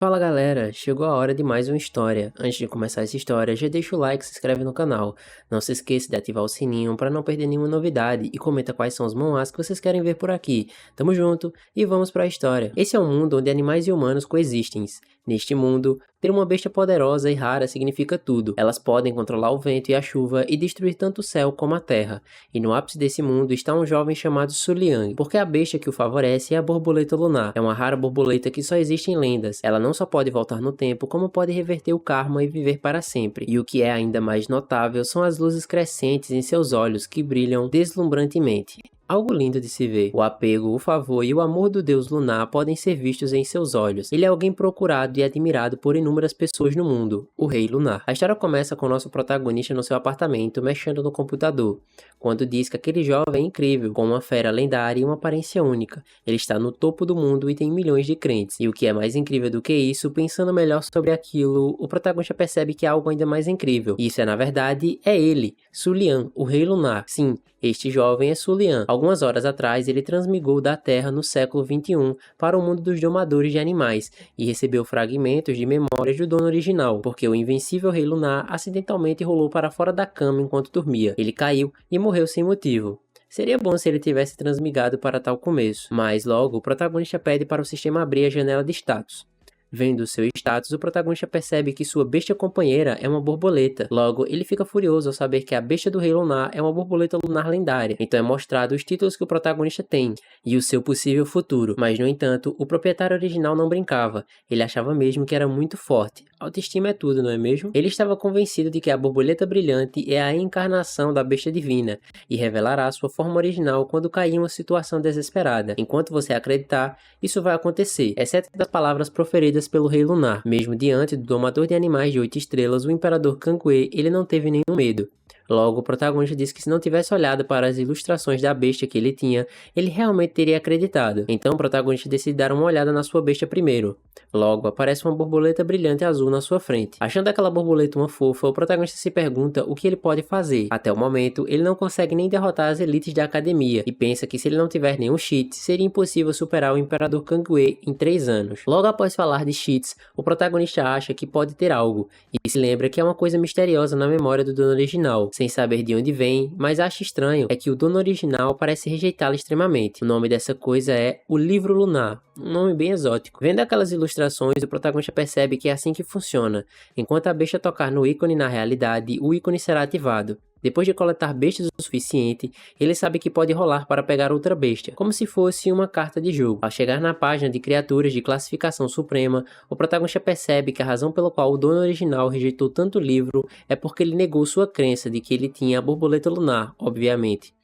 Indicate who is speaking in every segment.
Speaker 1: Fala galera, chegou a hora de mais uma história. Antes de começar essa história, já deixa o like e se inscreve no canal. Não se esqueça de ativar o sininho para não perder nenhuma novidade e comenta quais são os manhwas que vocês querem ver por aqui. Tamo junto e vamos para a história. Esse é um mundo onde animais e humanos coexistem. Neste mundo, ter uma besta poderosa e rara significa tudo. Elas podem controlar o vento e a chuva e destruir tanto o céu como a terra. E no ápice desse mundo está um jovem chamado Suliang, porque a besta que o favorece é a borboleta lunar. É uma rara borboleta que só existe em lendas. Ela não só pode voltar no tempo, como pode reverter o karma e viver para sempre. E o que é ainda mais notável são as luzes crescentes em seus olhos que brilham deslumbrantemente. Algo lindo de se ver. O apego, o favor e o amor do deus lunar podem ser vistos em seus olhos. Ele é alguém procurado e admirado por inúmeras pessoas no mundo, o Rei Lunar. A história começa com nosso protagonista no seu apartamento, mexendo no computador, quando diz que aquele jovem é incrível, com uma fera lendária e uma aparência única. Ele está no topo do mundo e tem milhões de crentes. E o que é mais incrível do que isso, pensando melhor sobre aquilo, o protagonista percebe que há algo ainda mais incrível. E isso é, na verdade, ele, Suliang, o Rei Lunar. Sim, este jovem é Suliang. Algumas horas atrás, ele transmigrou da Terra no século XXI para o mundo dos domadores de animais e recebeu fragmentos de memórias do dono original, porque o invencível Rei Lunar acidentalmente rolou para fora da cama enquanto dormia. Ele caiu e morreu sem motivo. Seria bom se ele tivesse transmigrado para tal começo, mas logo o protagonista pede para o sistema abrir a janela de status. Vendo seu status, o protagonista percebe que sua besta companheira é uma borboleta. Logo, ele fica furioso ao saber que a besta do Rei Lunar é uma borboleta lunar lendária. Então é mostrado os títulos que o protagonista tem e o seu possível futuro. Mas, no entanto, o proprietário original não brincava. Ele achava mesmo que era muito forte. Autoestima é tudo, não é mesmo? Ele estava convencido de que a borboleta brilhante é a encarnação da besta divina e revelará sua forma original quando cair em uma situação desesperada. Enquanto você acreditar, isso vai acontecer, exceto das palavras proferidas pelo Rei Lunar. Mesmo diante do domador de animais de 8 estrelas, o Imperador Kangwei, ele não teve nenhum medo. Logo, o protagonista disse que se não tivesse olhado para as ilustrações da besta que ele tinha, ele realmente teria acreditado. Então o protagonista decide dar uma olhada na sua besta primeiro. Logo, aparece uma borboleta brilhante azul na sua frente. Achando aquela borboleta uma fofa, o protagonista se pergunta o que ele pode fazer. Até o momento, ele não consegue nem derrotar as elites da academia, e pensa que se ele não tiver nenhum cheat, seria impossível superar o Imperador Kangwei em 3 anos. Logo após falar de cheats, o protagonista acha que pode ter algo, e se lembra que é uma coisa misteriosa na memória do dono original, sem saber de onde vem, mas acha estranho é que o dono original parece rejeitá-la extremamente. O nome dessa coisa é o Livro Lunar, um nome bem exótico. Vendo aquelas ilustrações, o protagonista percebe que é assim que funciona. Enquanto a besta tocar no ícone na realidade, o ícone será ativado. Depois de coletar bestas o suficiente, ele sabe que pode rolar para pegar outra besta, como se fosse uma carta de jogo. Ao chegar na página de criaturas de classificação suprema, o protagonista percebe que a razão pela qual o dono original rejeitou tanto o livro é porque ele negou sua crença de que ele tinha a borboleta lunar, obviamente.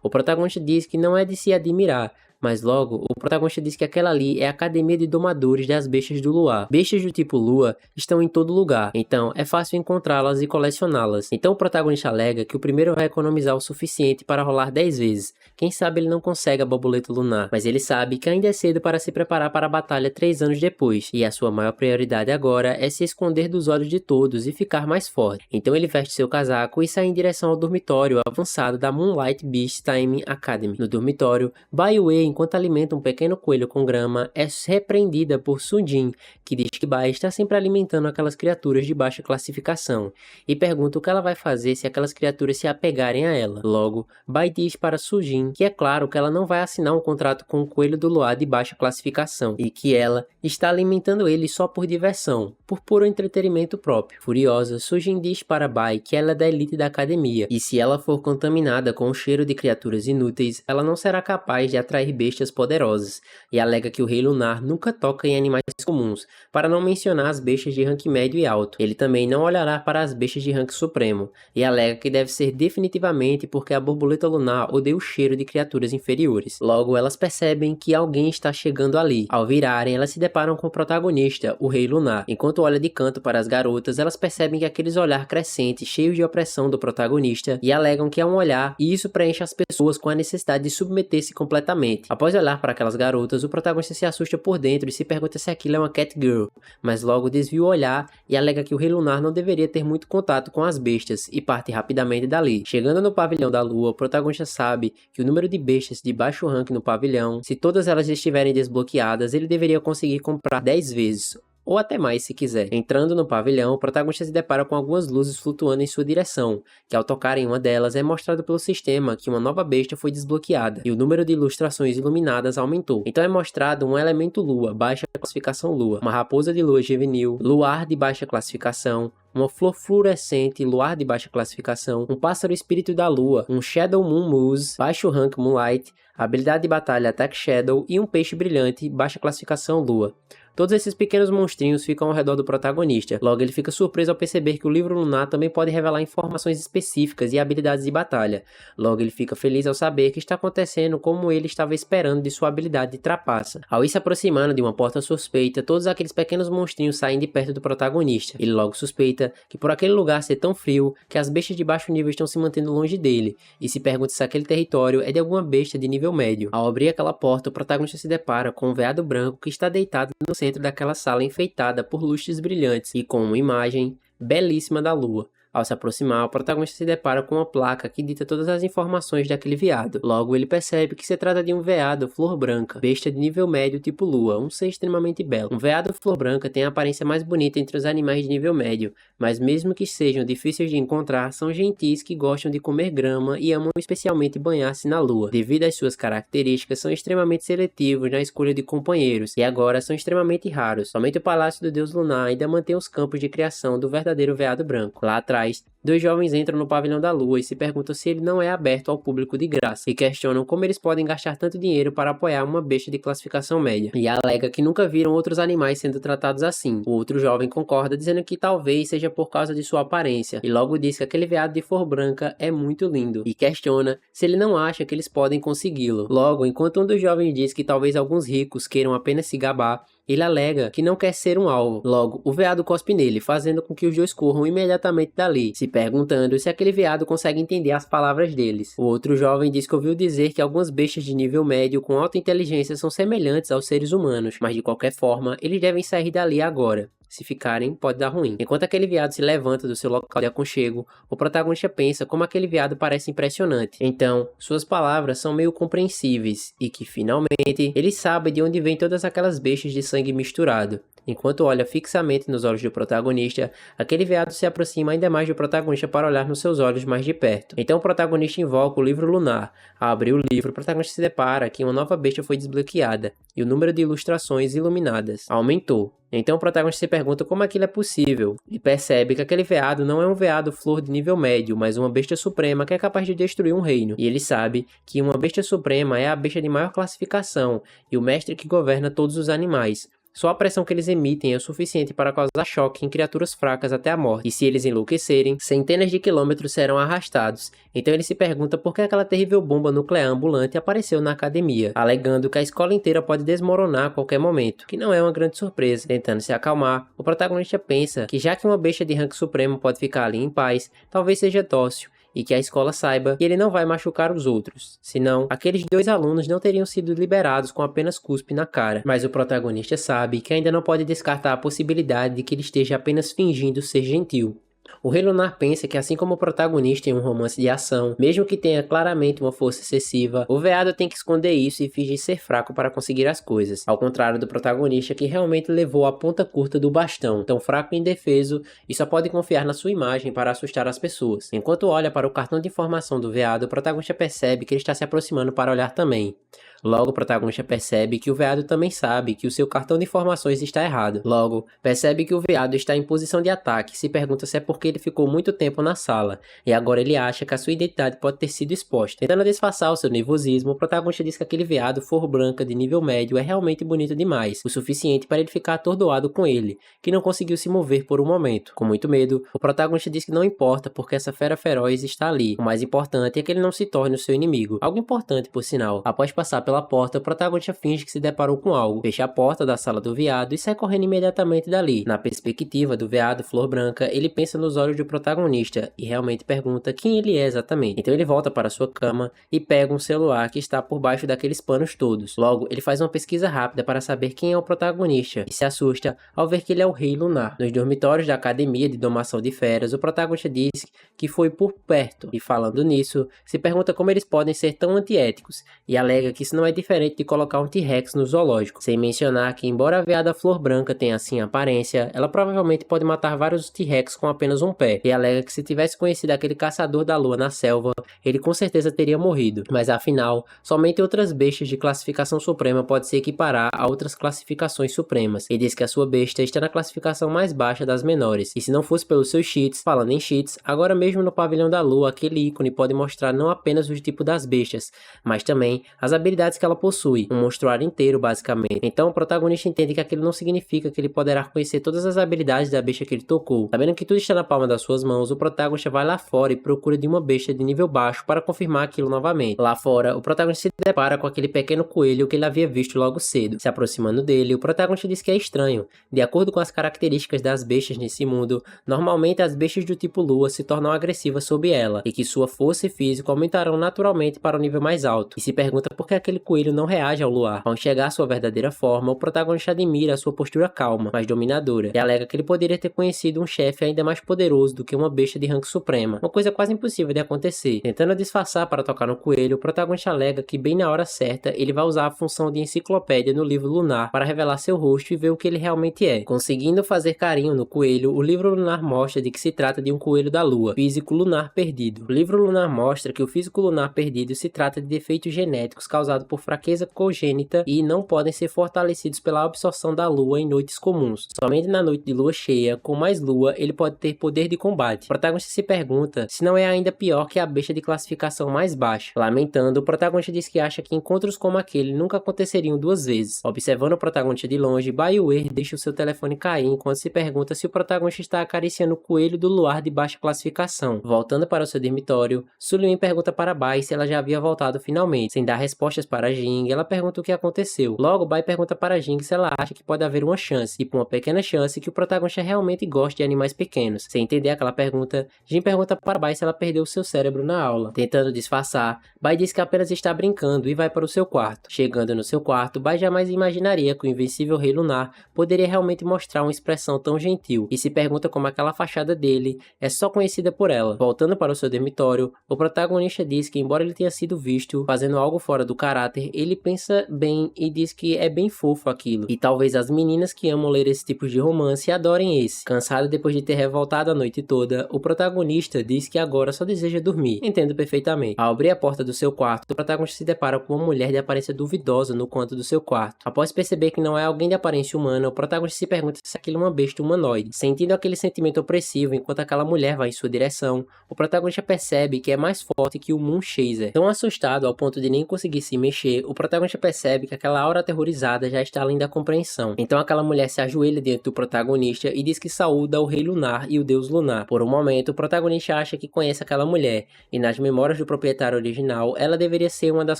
Speaker 1: O protagonista diz que não é de se admirar, mas logo, o protagonista diz que aquela ali é a Academia de Domadores das Bestas do Luar. Bestas do tipo Lua estão em todo lugar, então é fácil encontrá-las e colecioná-las. Então o protagonista alega que o primeiro vai economizar o suficiente para rolar 10 vezes. Quem sabe ele não consegue a borboleta lunar, mas ele sabe que ainda é cedo para se preparar para a batalha 3 anos depois, e a sua maior prioridade agora é se esconder dos olhos de todos e ficar mais forte. Então ele veste seu casaco e sai em direção ao dormitório avançado da Moonlight Beast Time Academy. No dormitório, Bai Wei, enquanto alimenta um pequeno coelho com grama, é repreendida por Sujin, que diz que Bai está sempre alimentando aquelas criaturas de baixa classificação, e pergunta o que ela vai fazer se aquelas criaturas se apegarem a ela. Logo, Bai diz para Sujin que é claro que ela não vai assinar um contrato com o coelho do luar de baixa classificação, e que ela está alimentando ele só por diversão, por puro entretenimento próprio. Furiosa, Sujin diz para Bai que ela é da elite da academia, e se ela for contaminada com o cheiro de criaturas inúteis, ela não será capaz de atrair bestas poderosas, e alega que o Rei Lunar nunca toca em animais comuns, para não mencionar as bestas de rank médio e alto. Ele também não olhará para as bestas de rank supremo, e alega que deve ser definitivamente porque a borboleta lunar odeia o cheiro de criaturas inferiores. Logo, elas percebem que alguém está chegando ali. Ao virarem, elas se deparam com o protagonista, o Rei Lunar. Enquanto olha de canto para as garotas, elas percebem que aqueles olhar crescentes, cheios de opressão do protagonista, e alegam que é um olhar, e isso preenche as pessoas com a necessidade de submeter-se completamente. Após olhar para aquelas garotas, o protagonista se assusta por dentro e se pergunta se aquilo é uma cat girl, mas logo desvia o olhar e alega que o Rei Lunar não deveria ter muito contato com as bestas e parte rapidamente dali. Chegando no pavilhão da lua, o protagonista sabe que o número de bestas de baixo rank no pavilhão, se todas elas estiverem desbloqueadas, ele deveria conseguir comprar 10 vezes, ou até mais se quiser. Entrando no pavilhão, o protagonista se depara com algumas luzes flutuando em sua direção, que ao tocar em uma delas é mostrado pelo sistema que uma nova besta foi desbloqueada, e o número de ilustrações iluminadas aumentou. Então é mostrado um elemento lua, baixa classificação lua, uma raposa de lua juvenil, luar de baixa classificação, uma flor fluorescente, luar de baixa classificação, um pássaro espírito da lua, um Shadow Moon Moose, baixo rank Moonlight, habilidade de batalha Attack Shadow e um peixe brilhante, baixa classificação lua. Todos esses pequenos monstrinhos ficam ao redor do protagonista, logo ele fica surpreso ao perceber que o livro lunar também pode revelar informações específicas e habilidades de batalha. Logo ele fica feliz ao saber que está acontecendo como ele estava esperando de sua habilidade de trapaça. Ao ir se aproximando de uma porta suspeita, todos aqueles pequenos monstrinhos saem de perto do protagonista. Ele logo suspeita que por aquele lugar ser tão frio, que as bestas de baixo nível estão se mantendo longe dele, e se pergunta se aquele território é de alguma besta de nível médio. Ao abrir aquela porta, o protagonista se depara com um veado branco que está deitado no centro daquela sala enfeitada por lustres brilhantes e com uma imagem belíssima da lua. Ao se aproximar, o protagonista se depara com uma placa que dita todas as informações daquele veado. Logo, ele percebe que se trata de um veado flor branca, besta de nível médio tipo lua, um ser extremamente belo. Um veado flor branca tem a aparência mais bonita entre os animais de nível médio, mas mesmo que sejam difíceis de encontrar, são gentis que gostam de comer grama e amam especialmente banhar-se na lua. Devido às suas características, são extremamente seletivos na escolha de companheiros, e agora são extremamente raros. Somente o Palácio do Deus Lunar ainda mantém os campos de criação do verdadeiro veado branco. Lá atrás, dois jovens entram no pavilhão da lua e se perguntam se ele não é aberto ao público de graça, e questionam como eles podem gastar tanto dinheiro para apoiar uma besta de classificação média, e alega que nunca viram outros animais sendo tratados assim. O outro jovem concorda, dizendo que talvez seja por causa de sua aparência, e logo diz que aquele veado de flor branca é muito lindo, e questiona se ele não acha que eles podem consegui-lo. Logo, enquanto um dos jovens diz que talvez alguns ricos queiram apenas se gabar, ele alega que não quer ser um alvo. Logo, o veado cospe nele, fazendo com que os dois corram imediatamente dali, se perguntando se aquele veado consegue entender as palavras deles. O outro jovem diz que ouviu dizer que algumas bestas de nível médio com alta inteligência são semelhantes aos seres humanos, mas de qualquer forma, eles devem sair dali agora. Se ficarem, pode dar ruim. Enquanto aquele veado se levanta do seu local de aconchego, o protagonista pensa como aquele veado parece impressionante. Então, suas palavras são meio compreensíveis, e que finalmente ele sabe de onde vêm todas aquelas bestas de sangue misturado. Enquanto olha fixamente nos olhos do protagonista, aquele veado se aproxima ainda mais do protagonista para olhar nos seus olhos mais de perto. Então o protagonista invoca o livro lunar. Ao abrir o livro, o protagonista se depara que uma nova besta foi desbloqueada, e o número de ilustrações iluminadas aumentou. Então o protagonista se pergunta como aquilo é possível, e percebe que aquele veado não é um veado flor de nível médio, mas uma besta suprema que é capaz de destruir um reino. E ele sabe que uma besta suprema é a besta de maior classificação, e o mestre que governa todos os animais. Só a pressão que eles emitem é o suficiente para causar choque em criaturas fracas até a morte, e se eles enlouquecerem, centenas de quilômetros serão arrastados. Então ele se pergunta por que aquela terrível bomba nuclear ambulante apareceu na academia, alegando que a escola inteira pode desmoronar a qualquer momento, que não é uma grande surpresa. Tentando se acalmar, o protagonista pensa que já que uma besta de rank supremo pode ficar ali em paz, talvez seja dócil, e que a escola saiba que ele não vai machucar os outros. Senão, aqueles dois alunos não teriam sido liberados com apenas cuspe na cara. Mas o protagonista sabe que ainda não pode descartar a possibilidade de que ele esteja apenas fingindo ser gentil. O Rei Lunar pensa que, assim como o protagonista em um romance de ação, mesmo que tenha claramente uma força excessiva, o veado tem que esconder isso e fingir ser fraco para conseguir as coisas, ao contrário do protagonista que realmente levou a ponta curta do bastão, tão fraco e indefeso, e só pode confiar na sua imagem para assustar as pessoas. Enquanto olha para o cartão de informação do veado, o protagonista percebe que ele está se aproximando para olhar também. Logo, o protagonista percebe que o veado também sabe que o seu cartão de informações está errado. Logo, percebe que o veado está em posição de ataque e se pergunta se é porque ele ficou muito tempo na sala, e agora ele acha que a sua identidade pode ter sido exposta. Tentando disfarçar o seu nervosismo, o protagonista diz que aquele veado flor branca de nível médio é realmente bonito demais, o suficiente para ele ficar atordoado com ele, que não conseguiu se mover por um momento. Com muito medo, o protagonista diz que não importa porque essa fera feroz está ali, o mais importante é que ele não se torne o seu inimigo. Algo importante, por sinal. Após passar pela porta, o protagonista finge que se deparou com algo, fecha a porta da sala do veado e sai correndo imediatamente dali. Na perspectiva do veado flor branca, ele pensa nos olhos do protagonista e realmente pergunta quem ele é exatamente. Então ele volta para sua cama e pega um celular que está por baixo daqueles panos todos. Logo, ele faz uma pesquisa rápida para saber quem é o protagonista e se assusta ao ver que ele é o Rei Lunar. Nos dormitórios da Academia de Domação de Feras, o protagonista diz que foi por perto, e falando nisso, se pergunta como eles podem ser tão antiéticos, e alega que isso não é diferente de colocar um T-Rex no zoológico, sem mencionar que, embora a veada flor branca tenha assim a aparência, ela provavelmente pode matar vários T-Rex com apenas um pé, e alega que se tivesse conhecido aquele caçador da lua na selva, ele com certeza teria morrido, mas afinal, somente outras bestas de classificação suprema pode se equiparar a outras classificações supremas, e diz que a sua besta está na classificação mais baixa das menores, e se não fosse pelos seus cheats, falando em cheats, agora mesmo no pavilhão da lua aquele ícone pode mostrar não apenas o tipo das bestas, mas também as habilidades que ela possui, um monstruário inteiro basicamente. Então o protagonista entende que aquilo não significa que ele poderá conhecer todas as habilidades da besta que ele tocou. Sabendo que tudo está na palma das suas mãos, o protagonista vai lá fora e procura de uma besta de nível baixo para confirmar aquilo novamente. Lá fora, o protagonista se depara com aquele pequeno coelho que ele havia visto logo cedo. Se aproximando dele, o protagonista diz que é estranho. De acordo com as características das bestas nesse mundo, normalmente as bestas do tipo lua se tornam agressivas sob ela, e que sua força e físico aumentarão naturalmente para o nível mais alto, e se pergunta por que aquele coelho não reage ao luar. Ao enxergar sua verdadeira forma, o protagonista admira a sua postura calma, mas dominadora, e alega que ele poderia ter conhecido um chefe ainda mais poderoso do que uma besta de rank suprema, uma coisa quase impossível de acontecer. Tentando disfarçar para tocar no coelho, o protagonista alega que bem na hora certa, ele vai usar a função de enciclopédia no livro lunar para revelar seu rosto e ver o que ele realmente é. Conseguindo fazer carinho no coelho, o livro lunar mostra de que se trata de um coelho da lua, físico lunar perdido. O livro lunar mostra que o físico lunar perdido se trata de defeitos genéticos causados por fraqueza congênita e não podem ser fortalecidos pela absorção da lua em noites comuns. Somente na noite de lua cheia, com mais lua, ele pode ter poder de combate. O protagonista se pergunta se não é ainda pior que a besta de classificação mais baixa. Lamentando, o protagonista diz que acha que encontros como aquele nunca aconteceriam duas vezes. Observando o protagonista de longe, Bioware deixa o seu telefone cair enquanto se pergunta se o protagonista está acariciando o coelho do luar de baixa classificação. Voltando para o seu dormitório, Sullivan pergunta para Bai se ela já havia voltado finalmente. Sem dar respostas para Jing, ela pergunta o que aconteceu. Logo, Bai pergunta para Jing se ela acha que pode haver uma chance, tipo uma pequena chance, que o protagonista realmente goste de animais pequenos. Sem entender aquela pergunta, Jing pergunta para Bai se ela perdeu seu cérebro na aula. Tentando disfarçar, Bai diz que apenas está brincando e vai para o seu quarto. Chegando no seu quarto, Bai jamais imaginaria que o invencível Rei Lunar poderia realmente mostrar uma expressão tão gentil, e se pergunta como aquela fachada dele é só conhecida por ela. Voltando para o seu dormitório, o protagonista diz que embora ele tenha sido visto fazendo algo fora do caráter, ele pensa bem e diz que é bem fofo aquilo, e talvez as meninas que amam ler esse tipo de romance adorem esse. Cansado depois de ter revoltado a noite toda, o protagonista diz que agora só deseja dormir. Entendo perfeitamente. Ao abrir a porta do seu quarto, o protagonista se depara com uma mulher de aparência duvidosa no canto do seu quarto. Após perceber que não é alguém de aparência humana, o protagonista se pergunta se aquilo é uma besta humanoide. Sentindo aquele sentimento opressivo enquanto aquela mulher vai em sua direção, o protagonista percebe que é mais forte que o Moon Chaser. Tão assustado ao ponto de nem conseguir se mexer, o protagonista percebe que aquela aura aterrorizada já está além da compreensão. Então aquela mulher se ajoelha diante do protagonista e diz que saúda o Rei Lunar e o Deus Lunar. Por um momento, o protagonista acha que conhece aquela mulher, e nas memórias do proprietário original, ela deveria ser uma das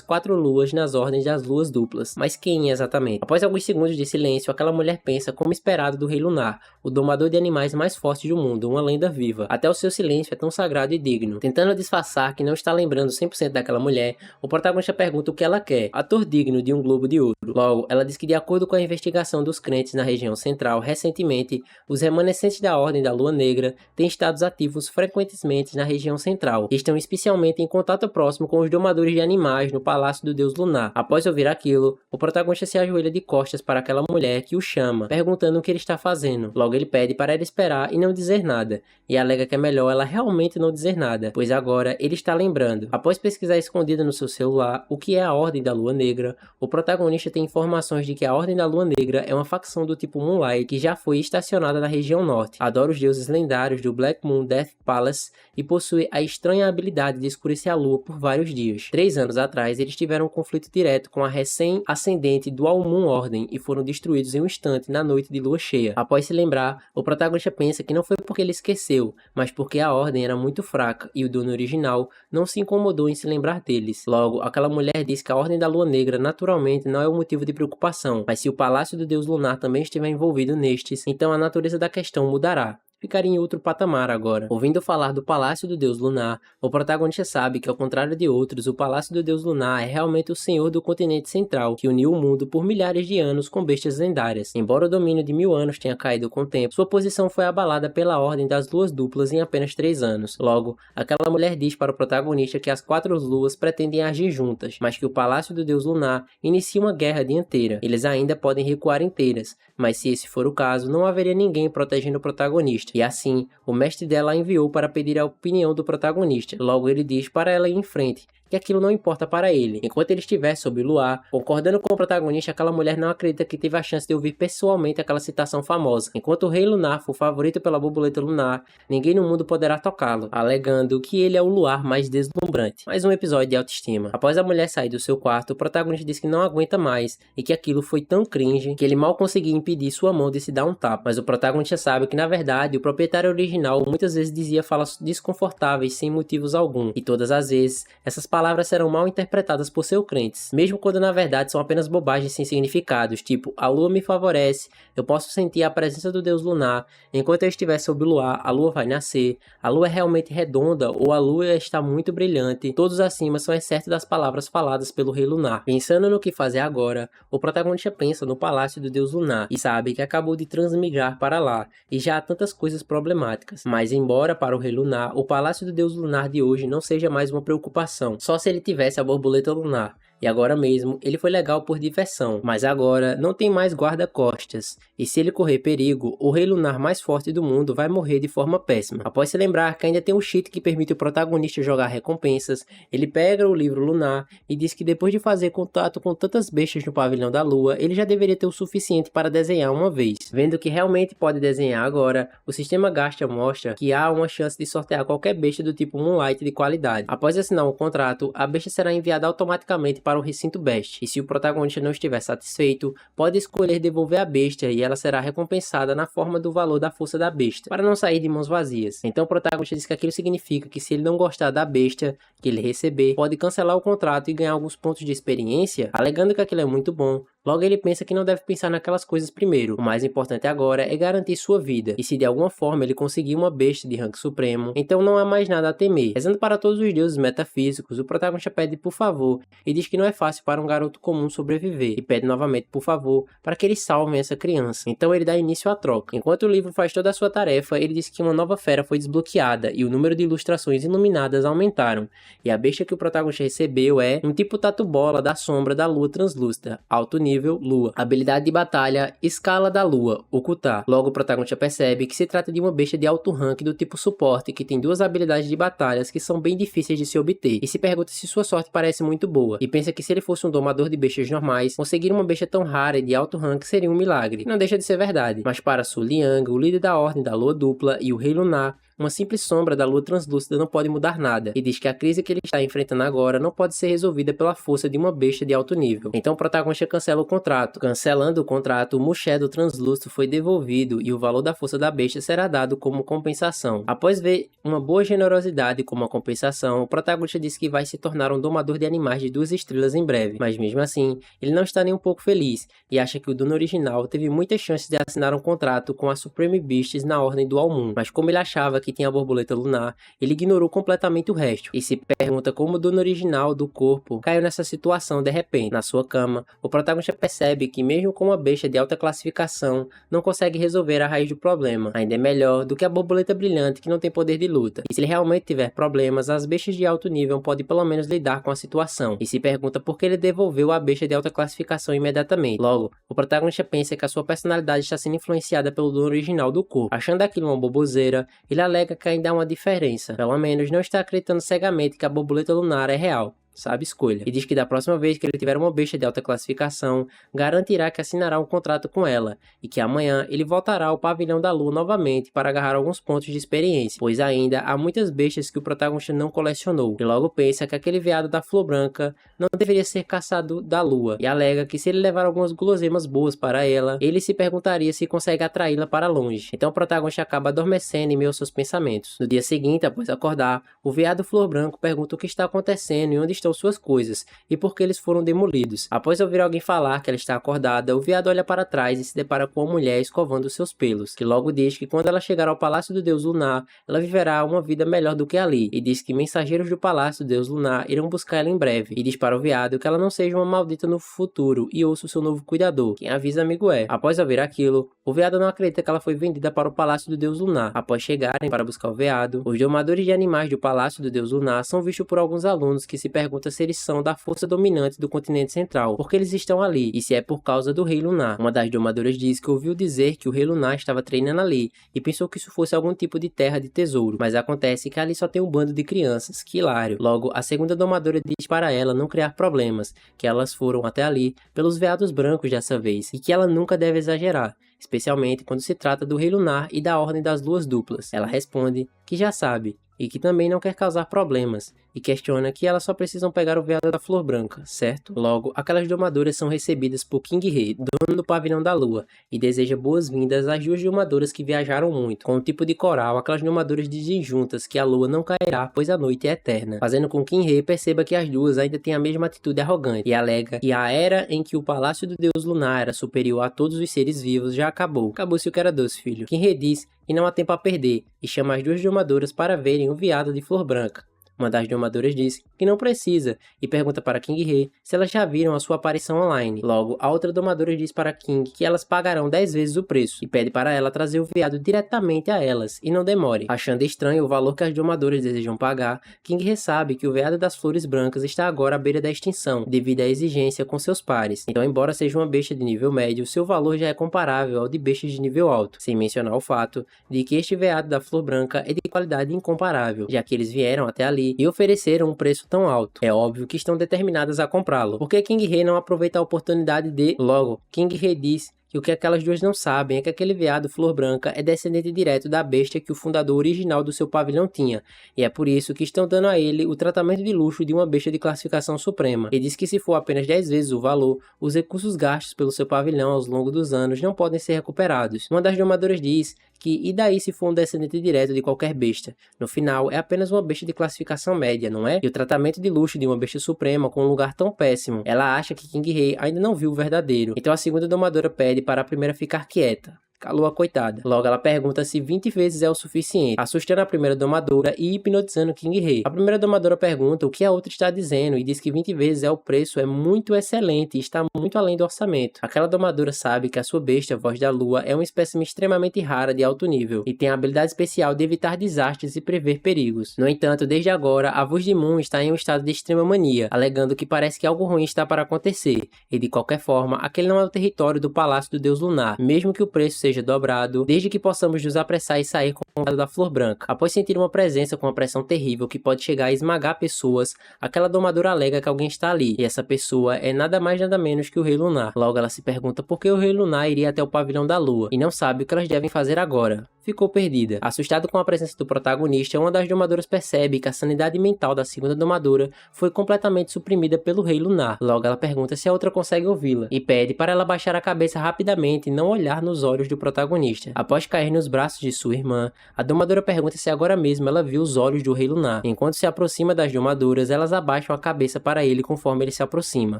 Speaker 1: 4 luas nas ordens das luas duplas. Mas quem exatamente? Após alguns segundos de silêncio, aquela mulher pensa como esperado do Rei Lunar, o domador de animais mais forte do mundo, uma lenda viva. Até o seu silêncio é tão sagrado e digno. Tentando disfarçar que não está lembrando 100% daquela mulher, o protagonista pergunta o que ela quer, ator digno de um Globo de Ouro. Logo, ela diz que de acordo com a investigação dos crentes na região central, recentemente, os remanescentes da Ordem da Lua Negra têm estado ativos frequentemente na região central, e estão especialmente em contato próximo com os domadores de animais no Palácio do Deus Lunar. Após ouvir aquilo, o protagonista se ajoelha de costas para aquela mulher que o chama, perguntando o que ele está fazendo. Logo ele pede para ela esperar e não dizer nada, e alega que é melhor ela realmente não dizer nada, pois agora ele está lembrando. Após pesquisar escondida no seu celular o que é a Ordem da Lua Negra, o protagonista tem informações de que a Ordem da Lua Negra é uma facção do tipo Moonlight que já foi estacionada na região norte, adora os deuses lendários do Black Moon Death Palace e possui a estranha habilidade de escurecer a lua por vários dias. 3 anos atrás, eles tiveram um conflito direto com a recém-ascendente Dual Moon Ordem e foram destruídos em um instante na noite de lua cheia. Após se lembrar, o protagonista pensa que não foi porque ele esqueceu, mas porque a Ordem era muito fraca e o dono original não se incomodou em se lembrar deles. Logo, aquela mulher diz que a Ordem da Lua Negra naturalmente não é um motivo de preocupação, mas se o Palácio do Deus Lunar também estiver envolvido nestes, então a natureza da questão mudará. ficaria em outro patamar agora. Ouvindo falar do Palácio do Deus Lunar, o protagonista sabe que, ao contrário de outros, o Palácio do Deus Lunar é realmente o senhor do continente central, que uniu o mundo por milhares de anos com bestas lendárias. Embora o domínio de 1000 anos tenha caído com o tempo, sua posição foi abalada pela Ordem das Luas Duplas em apenas 3 anos. Logo, aquela mulher diz para o protagonista que as 4 luas pretendem agir juntas, mas que o Palácio do Deus Lunar inicia uma guerra dianteira. Eles ainda podem recuar inteiras, mas se esse for o caso, não haveria ninguém protegendo o protagonista. E assim, o mestre dela a enviou para pedir a opinião do protagonista. Logo ele diz para ela ir em frente, que aquilo não importa para ele. Enquanto ele estiver sob o luar, concordando com o protagonista, aquela mulher não acredita que teve a chance de ouvir pessoalmente aquela citação famosa. Enquanto o Rei Lunar for favorito pela borboleta lunar, ninguém no mundo poderá tocá-lo, alegando que ele é o luar mais deslumbrante. Mais um episódio de autoestima. Após a mulher sair do seu quarto, o protagonista diz que não aguenta mais e que aquilo foi tão cringe que ele mal conseguia impedir sua mão de se dar um tapa. Mas o protagonista sabe que, na verdade, o proprietário original muitas vezes dizia falas desconfortáveis sem motivos algum, e todas as vezes essas palavras serão mal interpretadas por seus crentes, mesmo quando na verdade são apenas bobagens sem significados, tipo, a lua me favorece, eu posso sentir a presença do deus lunar, enquanto eu estiver sob o luar, a lua vai nascer, a lua é realmente redonda ou a lua está muito brilhante, todos acima são excertos das palavras faladas pelo rei lunar. Pensando no que fazer agora, o protagonista pensa no palácio do deus lunar e sabe que acabou de transmigrar para lá, e já há tantas coisas problemáticas, mas embora para o rei lunar, o palácio do deus lunar de hoje não seja mais uma preocupação, só se ele tivesse a borboleta lunar. E agora mesmo, ele foi legal por diversão, mas agora não tem mais guarda-costas, e se ele correr perigo, o rei lunar mais forte do mundo vai morrer de forma péssima. Após se lembrar que ainda tem um cheat que permite o protagonista jogar recompensas, ele pega o livro lunar e diz que depois de fazer contato com tantas bestas no pavilhão da lua, ele já deveria ter o suficiente para desenhar uma vez. Vendo que realmente pode desenhar agora, o sistema Gacha mostra que há uma chance de sortear qualquer besta do tipo Moonlight de qualidade. Após assinar um contrato, a besta será enviada automaticamente para o recinto Best, e se o protagonista não estiver satisfeito, pode escolher devolver a besta e ela será recompensada na forma do valor da força da besta, para não sair de mãos vazias. Então o protagonista diz que aquilo significa que se ele não gostar da besta que ele receber, pode cancelar o contrato e ganhar alguns pontos de experiência, alegando que aquilo é muito bom. Logo ele pensa que não deve pensar naquelas coisas primeiro, o mais importante agora é garantir sua vida, e se de alguma forma ele conseguir uma besta de rank supremo, então não há mais nada a temer. Rezando para todos os deuses metafísicos, o protagonista pede por favor, e diz que não é fácil para um garoto comum sobreviver, e pede novamente por favor, para que eles salvem essa criança. Então ele dá início à troca. Enquanto o livro faz toda a sua tarefa, ele diz que uma nova fera foi desbloqueada, e o número de ilustrações iluminadas aumentaram, e a besta que o protagonista recebeu é um tipo tatu-bola da sombra da lua translúcida, alto nível Lua. Habilidade de batalha, escala da lua, ocultar. Logo o protagonista percebe que se trata de uma besta de alto rank do tipo suporte que tem 2 habilidades de batalhas que são bem difíceis de se obter, e se pergunta se sua sorte parece muito boa, e pensa que se ele fosse um domador de bestas normais, conseguir uma besta tão rara e de alto rank seria um milagre. Não deixa de ser verdade, mas para Su Liang, o líder da Ordem da Lua Dupla e o Rei Lunar, uma simples sombra da lua translúcida não pode mudar nada, e diz que a crise que ele está enfrentando agora não pode ser resolvida pela força de uma besta de alto nível. Então o protagonista cancela o contrato. Cancelando o contrato, o Mushedo translúcido foi devolvido e o valor da força da besta será dado como compensação. Após ver uma boa generosidade como a compensação, o protagonista diz que vai se tornar um domador de animais de 2 estrelas em breve, mas mesmo assim, ele não está nem um pouco feliz, e acha que o dono original teve muitas chances de assinar um contrato com a Supreme Beasts na Ordem do Almun, mas como ele achava que tinha a borboleta lunar, ele ignorou completamente o resto, e se pergunta como o dono original do corpo caiu nessa situação de repente. Na sua cama, o protagonista percebe que mesmo com uma besta de alta classificação, não consegue resolver a raiz do problema. Ainda é melhor do que a borboleta brilhante que não tem poder de luta, e se ele realmente tiver problemas, as bestas de alto nível podem pelo menos lidar com a situação, e se pergunta por que ele devolveu a besta de alta classificação imediatamente. Logo, o protagonista pensa que a sua personalidade está sendo influenciada pelo dono original do corpo. Achando aquilo uma boboseira, ele alega que ainda há uma diferença, pelo menos não está acreditando cegamente que a borboleta lunar é real. Sabe escolha. E diz que da próxima vez que ele tiver uma besta de alta classificação, garantirá que assinará um contrato com ela, e que amanhã ele voltará ao pavilhão da lua novamente para agarrar alguns pontos de experiência, pois ainda há muitas bestas que o protagonista não colecionou, e logo pensa que aquele veado da flor branca não deveria ser caçado da lua, e alega que se ele levar algumas guloseimas boas para ela, ele se perguntaria se consegue atraí-la para longe. Então o protagonista acaba adormecendo em meio aos seus pensamentos. No dia seguinte, após acordar, o veado flor branco pergunta o que está acontecendo e onde estão estão suas coisas e por que eles foram demolidos. Após ouvir alguém falar que ela está acordada, o veado olha para trás e se depara com uma mulher escovando seus pelos, que logo diz que quando ela chegar ao palácio do deus lunar, ela viverá uma vida melhor do que ali, e diz que mensageiros do palácio do deus lunar irão buscar ela em breve, e diz para o veado que ela não seja uma maldita no futuro e ouça o seu novo cuidador, quem avisa amigo é. Após ouvir aquilo, o veado não acredita que ela foi vendida para o palácio do deus lunar. Após chegarem para buscar o veado, os domadores de animais do palácio do deus lunar são vistos por alguns alunos que se perguntam se eles são da força dominante do continente central, porque eles estão ali, e se é por causa do rei lunar. Uma das domadoras diz que ouviu dizer que o rei lunar estava treinando ali, e pensou que isso fosse algum tipo de terra de tesouro, mas acontece que ali só tem um bando de crianças, que hilário. Logo, a segunda domadora diz para ela não criar problemas, que elas foram até ali pelos veados brancos dessa vez, e que ela nunca deve exagerar, especialmente quando se trata do rei lunar e da ordem das luas duplas. Ela responde que já sabe, e que também não quer causar problemas, e questiona que elas só precisam pegar o veado da flor branca, certo? Logo, aquelas domadoras são recebidas por King Rei, dono do pavilhão da lua, e deseja boas-vindas às duas domadoras que viajaram muito. Com um tipo de coral, aquelas domadoras dizem juntas que a lua não cairá, pois a noite é eterna, fazendo com que King Rei perceba que as duas ainda têm a mesma atitude arrogante, e alega que a era em que o palácio do deus lunar era superior a todos os seres vivos já acabou. Acabou-se o que era doce, filho. King Rei diz que não há tempo a perder, e chama as duas domadoras para verem o veado de flor branca. Uma das domadoras diz que não precisa e pergunta para King Rei se elas já viram a sua aparição online. Logo, a outra domadora diz para King que elas pagarão 10 vezes o preço e pede para ela trazer o veado diretamente a elas e não demore. Achando estranho o valor que as domadoras desejam pagar, King Rei sabe que o veado das flores brancas está agora à beira da extinção devido à exigência com seus pares. Então, embora seja uma besta de nível médio, seu valor já é comparável ao de bestas de nível alto, sem mencionar o fato de que este veado da flor branca é de qualidade incomparável, já que eles vieram até ali e ofereceram um preço tão alto. É óbvio que estão determinadas a comprá-lo. Por que King Rei não aproveita a oportunidade de... Logo, King Rei diz que o que aquelas duas não sabem é que aquele veado flor branca é descendente direto da besta que o fundador original do seu pavilhão tinha, e é por isso que estão dando a ele o tratamento de luxo de uma besta de classificação suprema. E diz que se for apenas 10 vezes o valor, os recursos gastos pelo seu pavilhão ao longo dos anos não podem ser recuperados. Uma das domadoras diz que e daí se for um descendente direto de qualquer besta? No final, é apenas uma besta de classificação média, não é? E o tratamento de luxo de uma besta suprema com um lugar tão péssimo. Ela acha que King Rei ainda não viu o verdadeiro. Então a segunda domadora pede para a primeira ficar quieta. Calou a coitada. Logo ela pergunta se 20 vezes é o suficiente, assustando a primeira domadora e hipnotizando King Rei. A primeira domadora pergunta o que a outra está dizendo e diz que 20 vezes é o preço, é muito excelente e está muito além do orçamento. Aquela domadora sabe que a sua besta, Voz da Lua, é uma espécime extremamente rara de alto nível e tem a habilidade especial de evitar desastres e prever perigos. No entanto, desde agora, a Voz de Moon está em um estado de extrema mania, alegando que parece que algo ruim está para acontecer, e de qualquer forma, aquele não é o território do Palácio do Deus Lunar, mesmo que o preço seja dobrado, desde que possamos nos apressar e sair com o veado da flor branca. Após sentir uma presença com uma pressão terrível que pode chegar a esmagar pessoas, aquela domadora alega que alguém está ali, e essa pessoa é nada mais nada menos que o Rei Lunar. Logo ela se pergunta por que o Rei Lunar iria até o pavilhão da lua, e não sabe o que elas devem fazer agora. Ficou perdida. Assustado com a presença do protagonista, uma das domadoras percebe que a sanidade mental da segunda domadora foi completamente suprimida pelo Rei Lunar. Logo ela pergunta se a outra consegue ouvi-la, e pede para ela baixar a cabeça rapidamente e não olhar nos olhos do protagonista. Após cair nos braços de sua irmã, a domadora pergunta se agora mesmo ela viu os olhos do Rei Lunar. Enquanto se aproxima das domadoras, elas abaixam a cabeça para ele conforme ele se aproxima.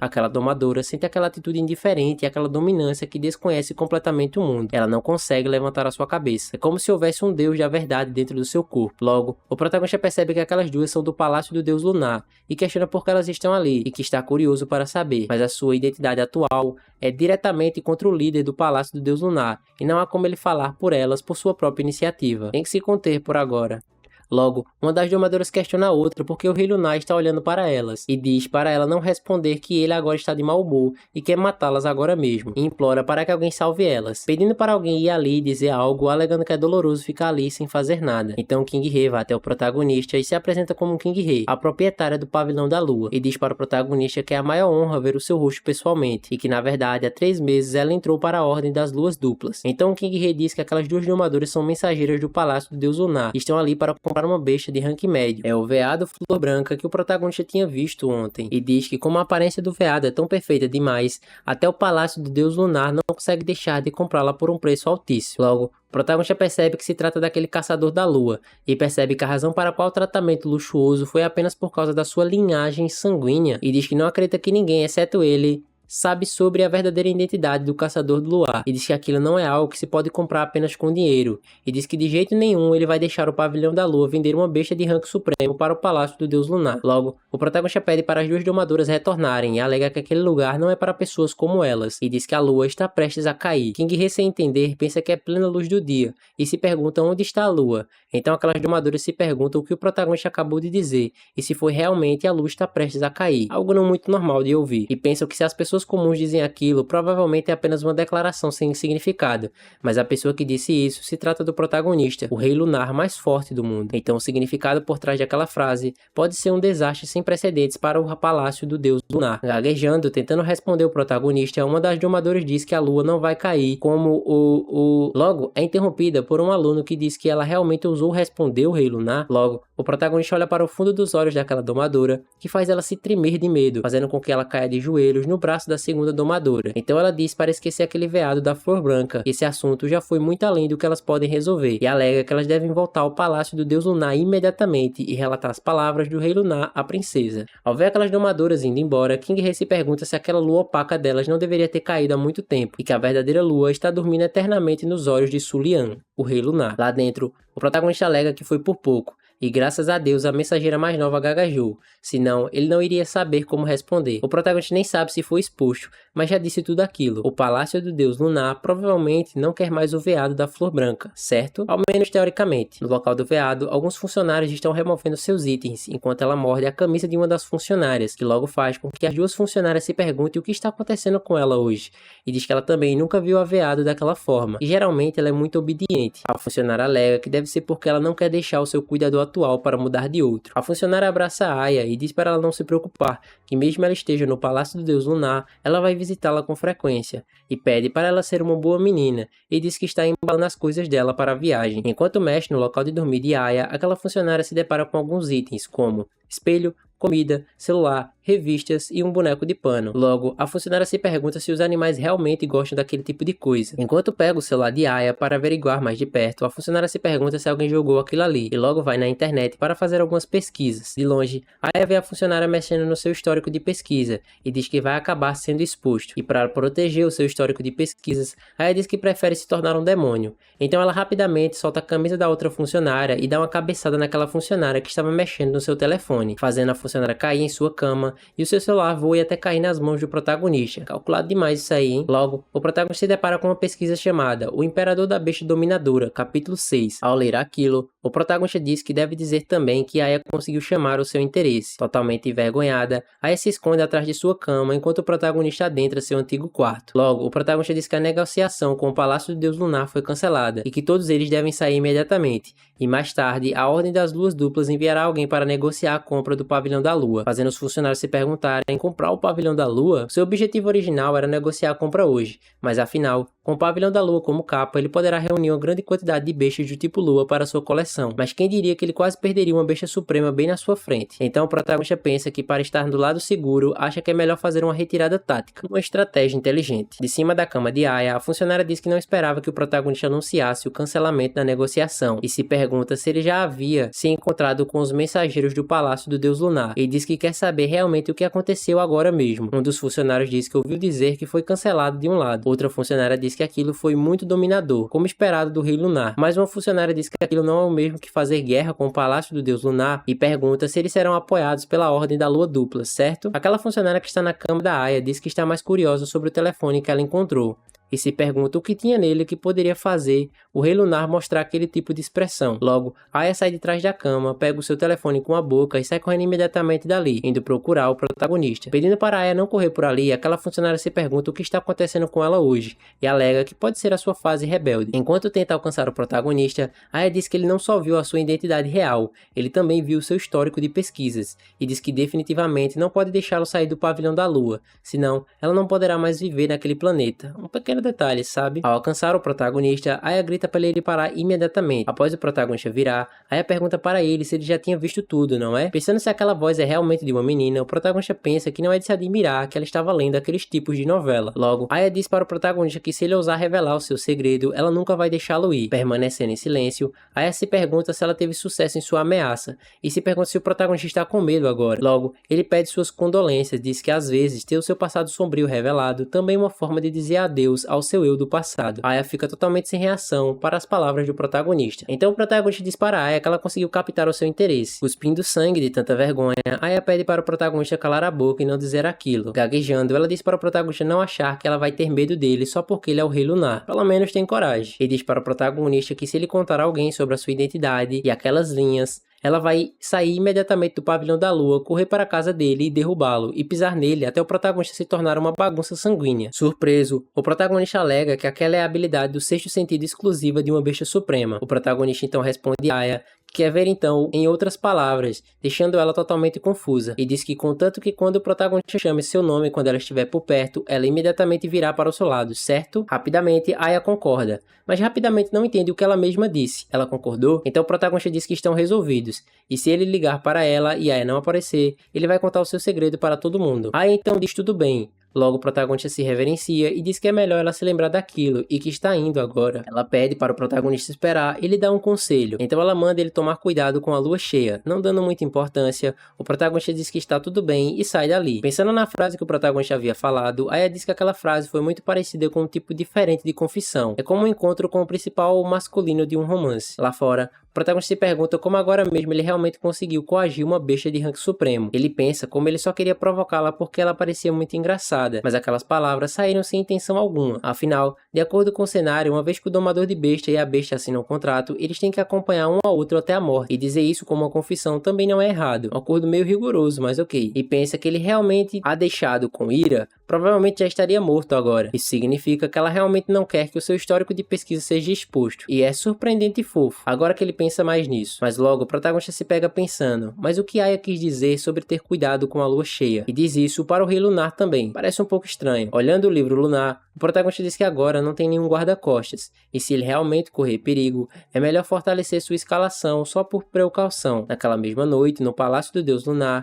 Speaker 1: Aquela domadora sente aquela atitude indiferente e aquela dominância que desconhece completamente o mundo. Ela não consegue levantar a sua cabeça. É como se houvesse um deus da verdade dentro do seu corpo. Logo, o protagonista percebe que aquelas duas são do Palácio do Deus Lunar e questiona por que elas estão ali e que está curioso para saber, mas a sua identidade atual é diretamente contra o líder do Palácio do Deus Lunar e não há como ele falar por elas por sua própria iniciativa. Tem que se conter por agora. Logo, uma das domadoras questiona a outra porque o Rei Lunar está olhando para elas e diz para ela não responder que ele agora está de mau humor e quer matá-las agora mesmo, e implora para que alguém salve elas, pedindo para alguém ir ali e dizer algo, alegando que é doloroso ficar ali sem fazer nada. Então King Rei vai até o protagonista e se apresenta como King Rei, a proprietária do pavilhão da lua, e diz para o protagonista que é a maior honra ver o seu rosto pessoalmente, e que na verdade há 3 meses ela entrou para a Ordem das Luas Duplas. Então King Rei diz que aquelas duas domadoras são mensageiras do Palácio do Deus Lunar e estão ali para para uma besta de rank médio. É o veado Flor Branca que o protagonista tinha visto ontem, e diz que como a aparência do veado é tão perfeita demais, até o palácio do deus lunar não consegue deixar de comprá-la por um preço altíssimo. Logo, o protagonista percebe que se trata daquele caçador da lua, e percebe que a razão para qual o tratamento luxuoso foi apenas por causa da sua linhagem sanguínea, e diz que não acredita que ninguém, exceto ele, sabe sobre a verdadeira identidade do caçador do luar, e diz que aquilo não é algo que se pode comprar apenas com dinheiro, e diz que de jeito nenhum ele vai deixar o pavilhão da lua vender uma besta de rank supremo para o palácio do deus lunar. Logo, o protagonista pede para as duas domadoras retornarem e alega que aquele lugar não é para pessoas como elas, e diz que a lua está prestes a cair. King, sem entender, pensa que é plena luz do dia, e se pergunta onde está a lua. Então aquelas domadoras se perguntam o que o protagonista acabou de dizer, e se foi realmente a lua está prestes a cair, algo não muito normal de ouvir, e pensam que se as pessoas comuns dizem aquilo, provavelmente é apenas uma declaração sem significado, mas a pessoa que disse isso se trata do protagonista, o rei lunar mais forte do mundo. Então o significado por trás daquela frase pode ser um desastre sem precedentes para o palácio do deus lunar. Gaguejando, tentando responder o protagonista, uma das domadoras diz que a lua não vai cair, como Logo, é interrompida por um aluno que diz que ela realmente ousou responder o rei lunar. Logo, o protagonista olha para o fundo dos olhos daquela domadora, que faz ela se tremer de medo, fazendo com que ela caia de joelhos no braço da segunda domadora. Então ela diz para esquecer aquele veado da Flor Branca, que esse assunto já foi muito além do que elas podem resolver, e alega que elas devem voltar ao palácio do deus lunar imediatamente e relatar as palavras do rei lunar à princesa. Ao ver aquelas domadoras indo embora, King se pergunta se aquela lua opaca delas não deveria ter caído há muito tempo, e que a verdadeira lua está dormindo eternamente nos olhos de Sulian, o rei lunar. Lá dentro, o protagonista alega que foi por pouco, e graças a Deus a mensageira mais nova gaguejou, senão ele não iria saber como responder. O protagonista nem sabe se foi exposto, mas já disse tudo aquilo. O palácio do deus lunar provavelmente não quer mais o veado da Flor Branca, certo? Ao menos teoricamente. No local do veado, alguns funcionários estão removendo seus itens, enquanto ela morde a camisa de uma das funcionárias, que logo faz com que as duas funcionárias se perguntem o que está acontecendo com ela hoje, e diz que ela também nunca viu a veado daquela forma, e geralmente ela é muito obediente. A funcionária alega que deve ser porque ela não quer deixar o seu cuidador atual para mudar de outro. A funcionária abraça a Aya e diz para ela não se preocupar, que mesmo ela esteja no palácio do deus lunar, ela vai visitá-la com frequência, e pede para ela ser uma boa menina, e diz que está embalando as coisas dela para a viagem. Enquanto mexe no local de dormir de Aya, aquela funcionária se depara com alguns itens, como espelho, comida, celular, revistas e um boneco de pano. Logo, a funcionária se pergunta se os animais realmente gostam daquele tipo de coisa. Enquanto pega o celular de Aya para averiguar mais de perto, a funcionária se pergunta se alguém jogou aquilo ali, e logo vai na internet para fazer algumas pesquisas. De longe, Aya vê a funcionária mexendo no seu histórico de pesquisa, e diz que vai acabar sendo exposto. E para proteger o seu histórico de pesquisas, Aya diz que prefere se tornar um demônio. Então ela rapidamente solta a camisa da outra funcionária e dá uma cabeçada naquela funcionária que estava mexendo no seu telefone, fazendo a funcionária cair em sua cama, e o seu celular voa até cair nas mãos do protagonista. Calculado demais isso aí, hein? Logo, o protagonista se depara com uma pesquisa chamada O Imperador da Besta Dominadora, capítulo 6. Ao ler aquilo, o protagonista diz que deve dizer também que Aya conseguiu chamar o seu interesse. Totalmente envergonhada, Aya se esconde atrás de sua cama enquanto o protagonista adentra seu antigo quarto. Logo, o protagonista diz que a negociação com o Palácio do Deus Lunar foi cancelada e que todos eles devem sair imediatamente. E mais tarde, a Ordem das Luas Duplas enviará alguém para negociar a compra do Pavilhão da Lua, fazendo os funcionários se perguntarem em comprar o Pavilhão da Lua. Seu objetivo original era negociar a compra hoje, mas afinal, com o Pavilhão da Lua como capa, ele poderá reunir uma grande quantidade de bestas do tipo Lua para sua coleção, mas quem diria que ele quase perderia uma besta suprema bem na sua frente. Então o protagonista pensa que para estar do lado seguro, acha que é melhor fazer uma retirada tática, uma estratégia inteligente. De cima da cama de Aya, a funcionária diz que não esperava que o protagonista anunciasse o cancelamento da negociação, e se pergunta se ele já havia se encontrado com os mensageiros do Palácio do Deus Lunar, e diz que quer saber realmente o que aconteceu agora mesmo. Um dos funcionários diz que ouviu dizer que foi cancelado de um lado, outra funcionária diz que aquilo foi muito dominador, como esperado do Rei Lunar, mas uma funcionária diz que aquilo não é o mesmo que fazer guerra com o Palácio do Deus Lunar, e pergunta se eles serão apoiados pela Ordem da Lua Dupla, certo? Aquela funcionária que está na cama da Aya diz que está mais curiosa sobre o telefone que ela encontrou, e se pergunta o que tinha nele que poderia fazer o Rei Lunar mostrar aquele tipo de expressão. Logo, Aya sai de trás da cama, pega o seu telefone com a boca e sai correndo imediatamente dali, indo procurar o protagonista. Pedindo para Aya não correr por ali, aquela funcionária se pergunta o que está acontecendo com ela hoje, e alega que pode ser a sua fase rebelde. Enquanto tenta alcançar o protagonista, Aya diz que ele não só viu a sua identidade real, ele também viu o seu histórico de pesquisas, e diz que definitivamente não pode deixá-lo sair do Pavilhão da Lua, senão ela não poderá mais viver naquele planeta. Um pequeno pequeno detalhe, sabe? Ao alcançar o protagonista, Aya grita para ele parar imediatamente. Após o protagonista virar, Aya pergunta para ele se ele já tinha visto tudo, não é? Pensando se aquela voz é realmente de uma menina, o protagonista pensa que não é de se admirar que ela estava lendo aqueles tipos de novela. Logo, Aya diz para o protagonista que se ele ousar revelar o seu segredo, ela nunca vai deixá-lo ir. Permanecendo em silêncio, Aya se pergunta se ela teve sucesso em sua ameaça, e se pergunta se o protagonista está com medo agora. Logo, ele pede suas condolências, diz que às vezes ter o seu passado sombrio revelado também é uma forma de dizer adeus ao seu eu do passado. Aya fica totalmente sem reação para as palavras do protagonista. Então o protagonista diz para Aya que ela conseguiu captar o seu interesse. Cuspindo sangue de tanta vergonha, Aya pede para o protagonista calar a boca e não dizer aquilo. Gaguejando, ela diz para o protagonista não achar que ela vai ter medo dele só porque ele é o Rei Lunar. Pelo menos tem coragem. E diz para o protagonista que se ele contar a alguém sobre a sua identidade e aquelas linhas, ela vai sair imediatamente do pavilhão da lua, correr para a casa dele e derrubá-lo, e pisar nele até o protagonista se tornar uma bagunça sanguínea. Surpreso, o protagonista alega que aquela é a habilidade do sexto sentido exclusiva de uma besta suprema. O protagonista então responde a Aya que quer ver então em outras palavras, deixando ela totalmente confusa, e diz que contanto que quando o protagonista chame seu nome quando ela estiver por perto, ela imediatamente virá para o seu lado, certo? Rapidamente, Aya concorda, mas rapidamente não entende o que ela mesma disse. Ela concordou? Então o protagonista diz que estão resolvidos, e se ele ligar para ela e Aya não aparecer, ele vai contar o seu segredo para todo mundo. Aya então diz tudo bem. Logo o protagonista se reverencia e diz que é melhor ela se lembrar daquilo e que está indo agora. Ela pede para o protagonista esperar e lhe dá um conselho. Então ela manda ele tomar cuidado com a lua cheia. Não dando muita importância, o protagonista diz que está tudo bem e sai dali. Pensando na frase que o protagonista havia falado, Aya diz que aquela frase foi muito parecida com um tipo diferente de confissão. É como um encontro com o principal masculino de um romance. Lá fora, o protagonista se pergunta como agora mesmo ele realmente conseguiu coagir uma besta de rank supremo. Ele pensa como ele só queria provocá-la porque ela parecia muito engraçada, mas aquelas palavras saíram sem intenção alguma. Afinal, de acordo com o cenário, uma vez que o domador de besta e a besta assinam um contrato, eles têm que acompanhar um ao outro até a morte, e dizer isso como uma confissão também não é errado. Um acordo meio rigoroso, mas ok. E pensa que ele realmente a deixado com ira, provavelmente já estaria morto agora. Isso significa que ela realmente não quer que o seu histórico de pesquisa seja exposto. E é surpreendente e fofo, agora que ele pensa mais nisso. Mas logo, o protagonista se pega pensando, mas o que Aya quis dizer sobre ter cuidado com a lua cheia? E diz isso para o Rei Lunar também. Parece um pouco estranho. Olhando o livro Lunar, o protagonista diz que agora não tem nenhum guarda-costas, e se ele realmente correr perigo, é melhor fortalecer sua escalação só por precaução. Naquela mesma noite, no Palácio do Deus Lunar,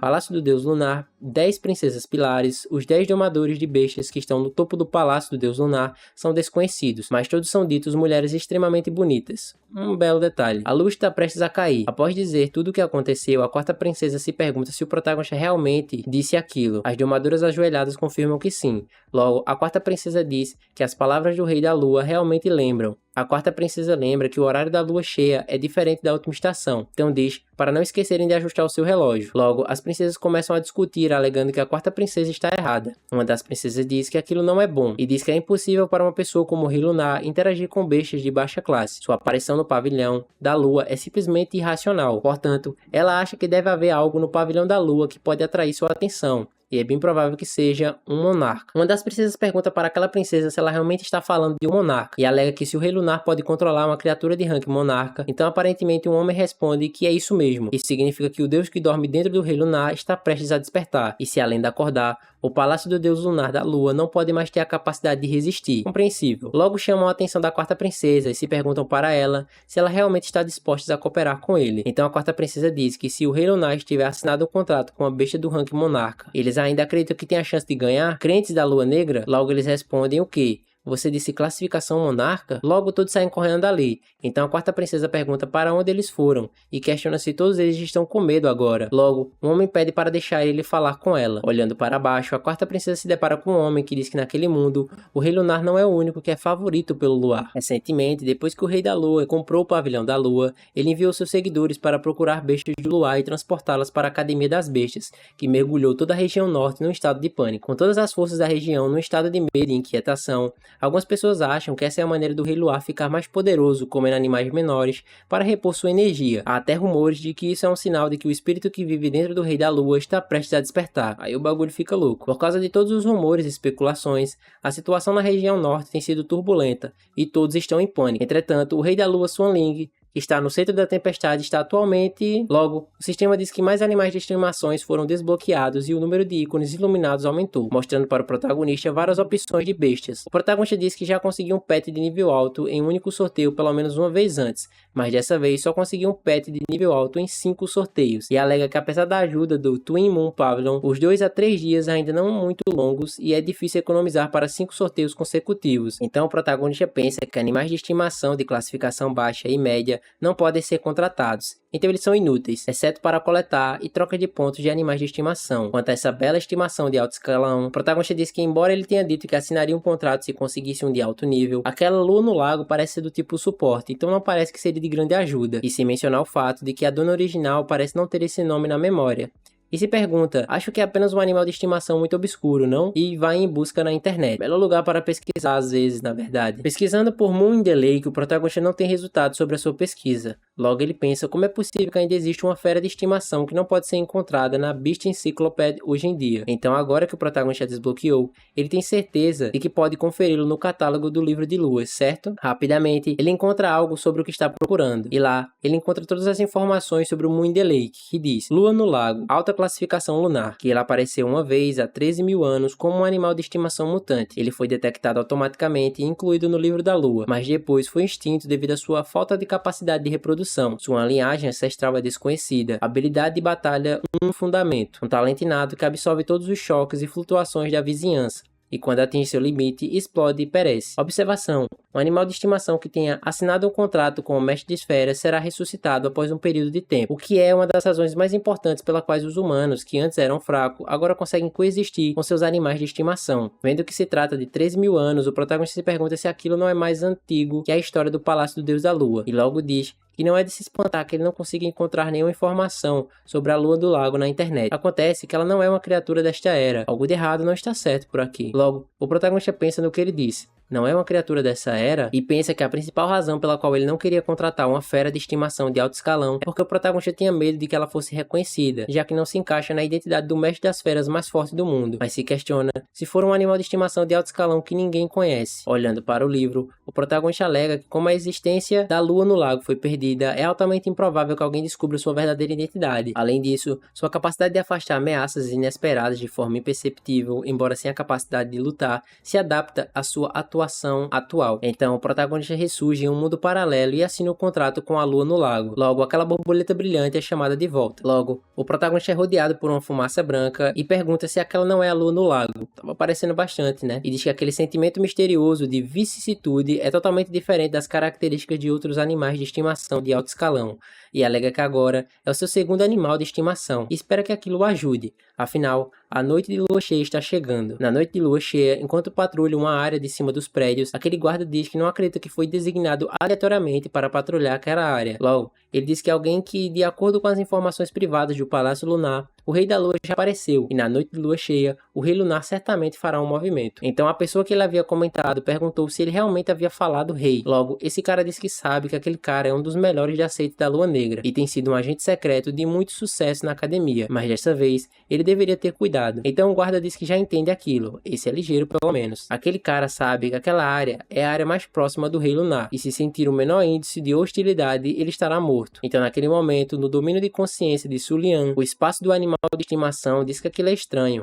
Speaker 1: 10 princesas pilares, os 10 domadores de bestas que estão no topo do Palácio do Deus Lunar são desconhecidos, mas todos são ditos mulheres extremamente bonitas. Um belo detalhe. A lua está prestes a cair. Após dizer tudo o que aconteceu, a quarta princesa se pergunta se o protagonista realmente disse aquilo. As domadoras ajoelhadas confirmam que sim. Logo, a quarta princesa diz que as palavras do Rei da Lua realmente lembram. A quarta princesa lembra que o horário da lua cheia é diferente da última estação, então diz para não esquecerem de ajustar o seu relógio. Logo, as princesas começam a discutir, alegando que a quarta princesa está errada. Uma das princesas diz que aquilo não é bom, e diz que é impossível para uma pessoa como o Rei Lunar interagir com bestas de baixa classe. Sua aparição no pavilhão da lua é simplesmente irracional. Portanto, ela acha que deve haver algo no pavilhão da lua que pode atrair sua atenção. E é bem provável que seja um monarca. Uma das princesas pergunta para aquela princesa se ela realmente está falando de um monarca, e alega que se o Rei Lunar pode controlar uma criatura de rank monarca, então aparentemente um homem responde que é isso mesmo. Isso significa que o deus que dorme dentro do Rei Lunar está prestes a despertar, e se além de acordar, o Palácio do Deus Lunar da Lua não pode mais ter a capacidade de resistir. Compreensível. Logo chamam a atenção da quarta princesa e se perguntam para ela se ela realmente está disposta a cooperar com ele. Então a quarta princesa diz que se o Rei Lunar tiver assinado um contrato com a besta do rank monarca, eles ainda acreditam que tem a chance de ganhar? Crentes da Lua Negra? Logo eles respondem o quê? Você disse classificação monarca? Logo todos saem correndo dali. Então a quarta princesa pergunta para onde eles foram e questiona se todos eles estão com medo agora. Logo, um homem pede para deixar ele falar com ela. Olhando para baixo, a quarta princesa se depara com um homem que diz que naquele mundo, o Rei Lunar não é o único que é favorito pelo luar. Recentemente, depois que o Rei da Lua comprou o pavilhão da Lua, ele enviou seus seguidores para procurar bestas do luar e transportá-las para a Academia das Bestas, que mergulhou toda a região norte num estado de pânico. Com todas as forças da região num estado de medo e inquietação, algumas pessoas acham que essa é a maneira do Rei Luar ficar mais poderoso, comendo animais menores, para repor sua energia. Há até rumores de que isso é um sinal de que o espírito que vive dentro do Rei da Lua está prestes a despertar. Aí o bagulho fica louco. Por causa de todos os rumores e especulações, a situação na região norte tem sido turbulenta, e todos estão em pânico. Entretanto, o Rei da Lua Xuanling, que está no centro da tempestade, está atualmente... Logo, o sistema diz que mais animais de estimações foram desbloqueados e o número de ícones iluminados aumentou, mostrando para o protagonista várias opções de bestas. O protagonista diz que já conseguiu um pet de nível alto em um único sorteio pelo menos uma vez antes, mas dessa vez só conseguiu um pet de nível alto em 5 sorteios, e alega que apesar da ajuda do Twin Moon Pavilion, os 2 a 3 dias ainda não muito longos e é difícil economizar para 5 sorteios consecutivos. Então o protagonista pensa que animais de estimação de classificação baixa e média não podem ser contratados, então eles são inúteis, exceto para coletar e troca de pontos de animais de estimação. Quanto a essa bela estimação de alto escalão, o protagonista diz que embora ele tenha dito que assinaria um contrato se conseguisse um de alto nível, aquela lua no lago parece ser do tipo suporte, então não parece que seria de grande ajuda, e sem mencionar o fato de que a dona original parece não ter esse nome na memória. E se pergunta, acho que é apenas um animal de estimação muito obscuro, não? E vai em busca na internet. Belo lugar para pesquisar às vezes, na verdade. Pesquisando por Moon in the Lake, o protagonista não tem resultado sobre a sua pesquisa. Logo ele pensa como é possível que ainda exista uma fera de estimação que não pode ser encontrada na Beast Encyclopedia hoje em dia. Então agora que o protagonista desbloqueou, ele tem certeza de que pode conferi-lo no catálogo do livro de luas, certo? Rapidamente, ele encontra algo sobre o que está procurando. E lá, ele encontra todas as informações sobre o Moon in the Lake, que diz: Lua no lago, alta classificação lunar, que ele apareceu uma vez há 13 mil anos como um animal de estimação mutante. Ele foi detectado automaticamente e incluído no livro da Lua, mas depois foi extinto devido à sua falta de capacidade de reprodução. Sua linhagem ancestral é desconhecida, habilidade de batalha um fundamento, um talento inato que absorve todos os choques e flutuações da vizinhança. E quando atinge seu limite, explode e perece. Observação: um animal de estimação que tenha assinado um contrato com o mestre de esferas será ressuscitado após um período de tempo, o que é uma das razões mais importantes pela quais os humanos, que antes eram fracos, agora conseguem coexistir com seus animais de estimação. Vendo que se trata de 13 mil anos, o protagonista se pergunta se aquilo não é mais antigo que a história do Palácio do Deus da Lua, e logo diz que não é de se espantar que ele não consiga encontrar nenhuma informação sobre a Lua do Lago na internet. Acontece que ela não é uma criatura desta era. Algo de errado não está certo por aqui. Logo, o protagonista pensa no que ele disse. Não é uma criatura dessa era, e pensa que a principal razão pela qual ele não queria contratar uma fera de estimação de alto escalão é porque o protagonista tinha medo de que ela fosse reconhecida, já que não se encaixa na identidade do mestre das feras mais forte do mundo, mas se questiona se for um animal de estimação de alto escalão que ninguém conhece. Olhando para o livro, o protagonista alega que como a existência da lua no lago foi perdida, é altamente improvável que alguém descubra sua verdadeira identidade. Além disso, sua capacidade de afastar ameaças inesperadas de forma imperceptível, embora sem a capacidade de lutar, se adapta à sua atuação atual. Então, o protagonista ressurge em um mundo paralelo e assina um contrato com a lua no lago. Logo, aquela borboleta brilhante é chamada de volta. Logo, o protagonista é rodeado por uma fumaça branca e pergunta se aquela não é a lua no lago. Tava aparecendo bastante, né? E diz que aquele sentimento misterioso de vicissitude é totalmente diferente das características de outros animais de estimação de alto escalão. E alega que agora é o seu segundo animal de estimação e espera que aquilo o ajude. Afinal, a noite de lua cheia está chegando. Na noite de lua cheia, enquanto patrulha uma área de cima dos prédios, aquele guarda diz que não acredita que foi designado aleatoriamente para patrulhar aquela área. Logo, ele diz que alguém que, de acordo com as informações privadas do Palácio Lunar, o Rei da Lua já apareceu, e na noite de lua cheia, o Rei Lunar certamente fará um movimento. Então a pessoa que ele havia comentado perguntou se ele realmente havia falado rei. Logo, esse cara disse que sabe que aquele cara é um dos melhores de aceite da Lua Negra, e tem sido um agente secreto de muito sucesso na academia, mas dessa vez, ele deveria ter cuidado. Então o guarda diz que já entende aquilo, esse é ligeiro pelo menos. Aquele cara sabe que aquela área é a área mais próxima do Rei Lunar, e se sentir o menor índice de hostilidade, ele estará morto. Então naquele momento, no domínio de consciência de Sulian, o espaço do animal de estimação diz que aquilo é estranho.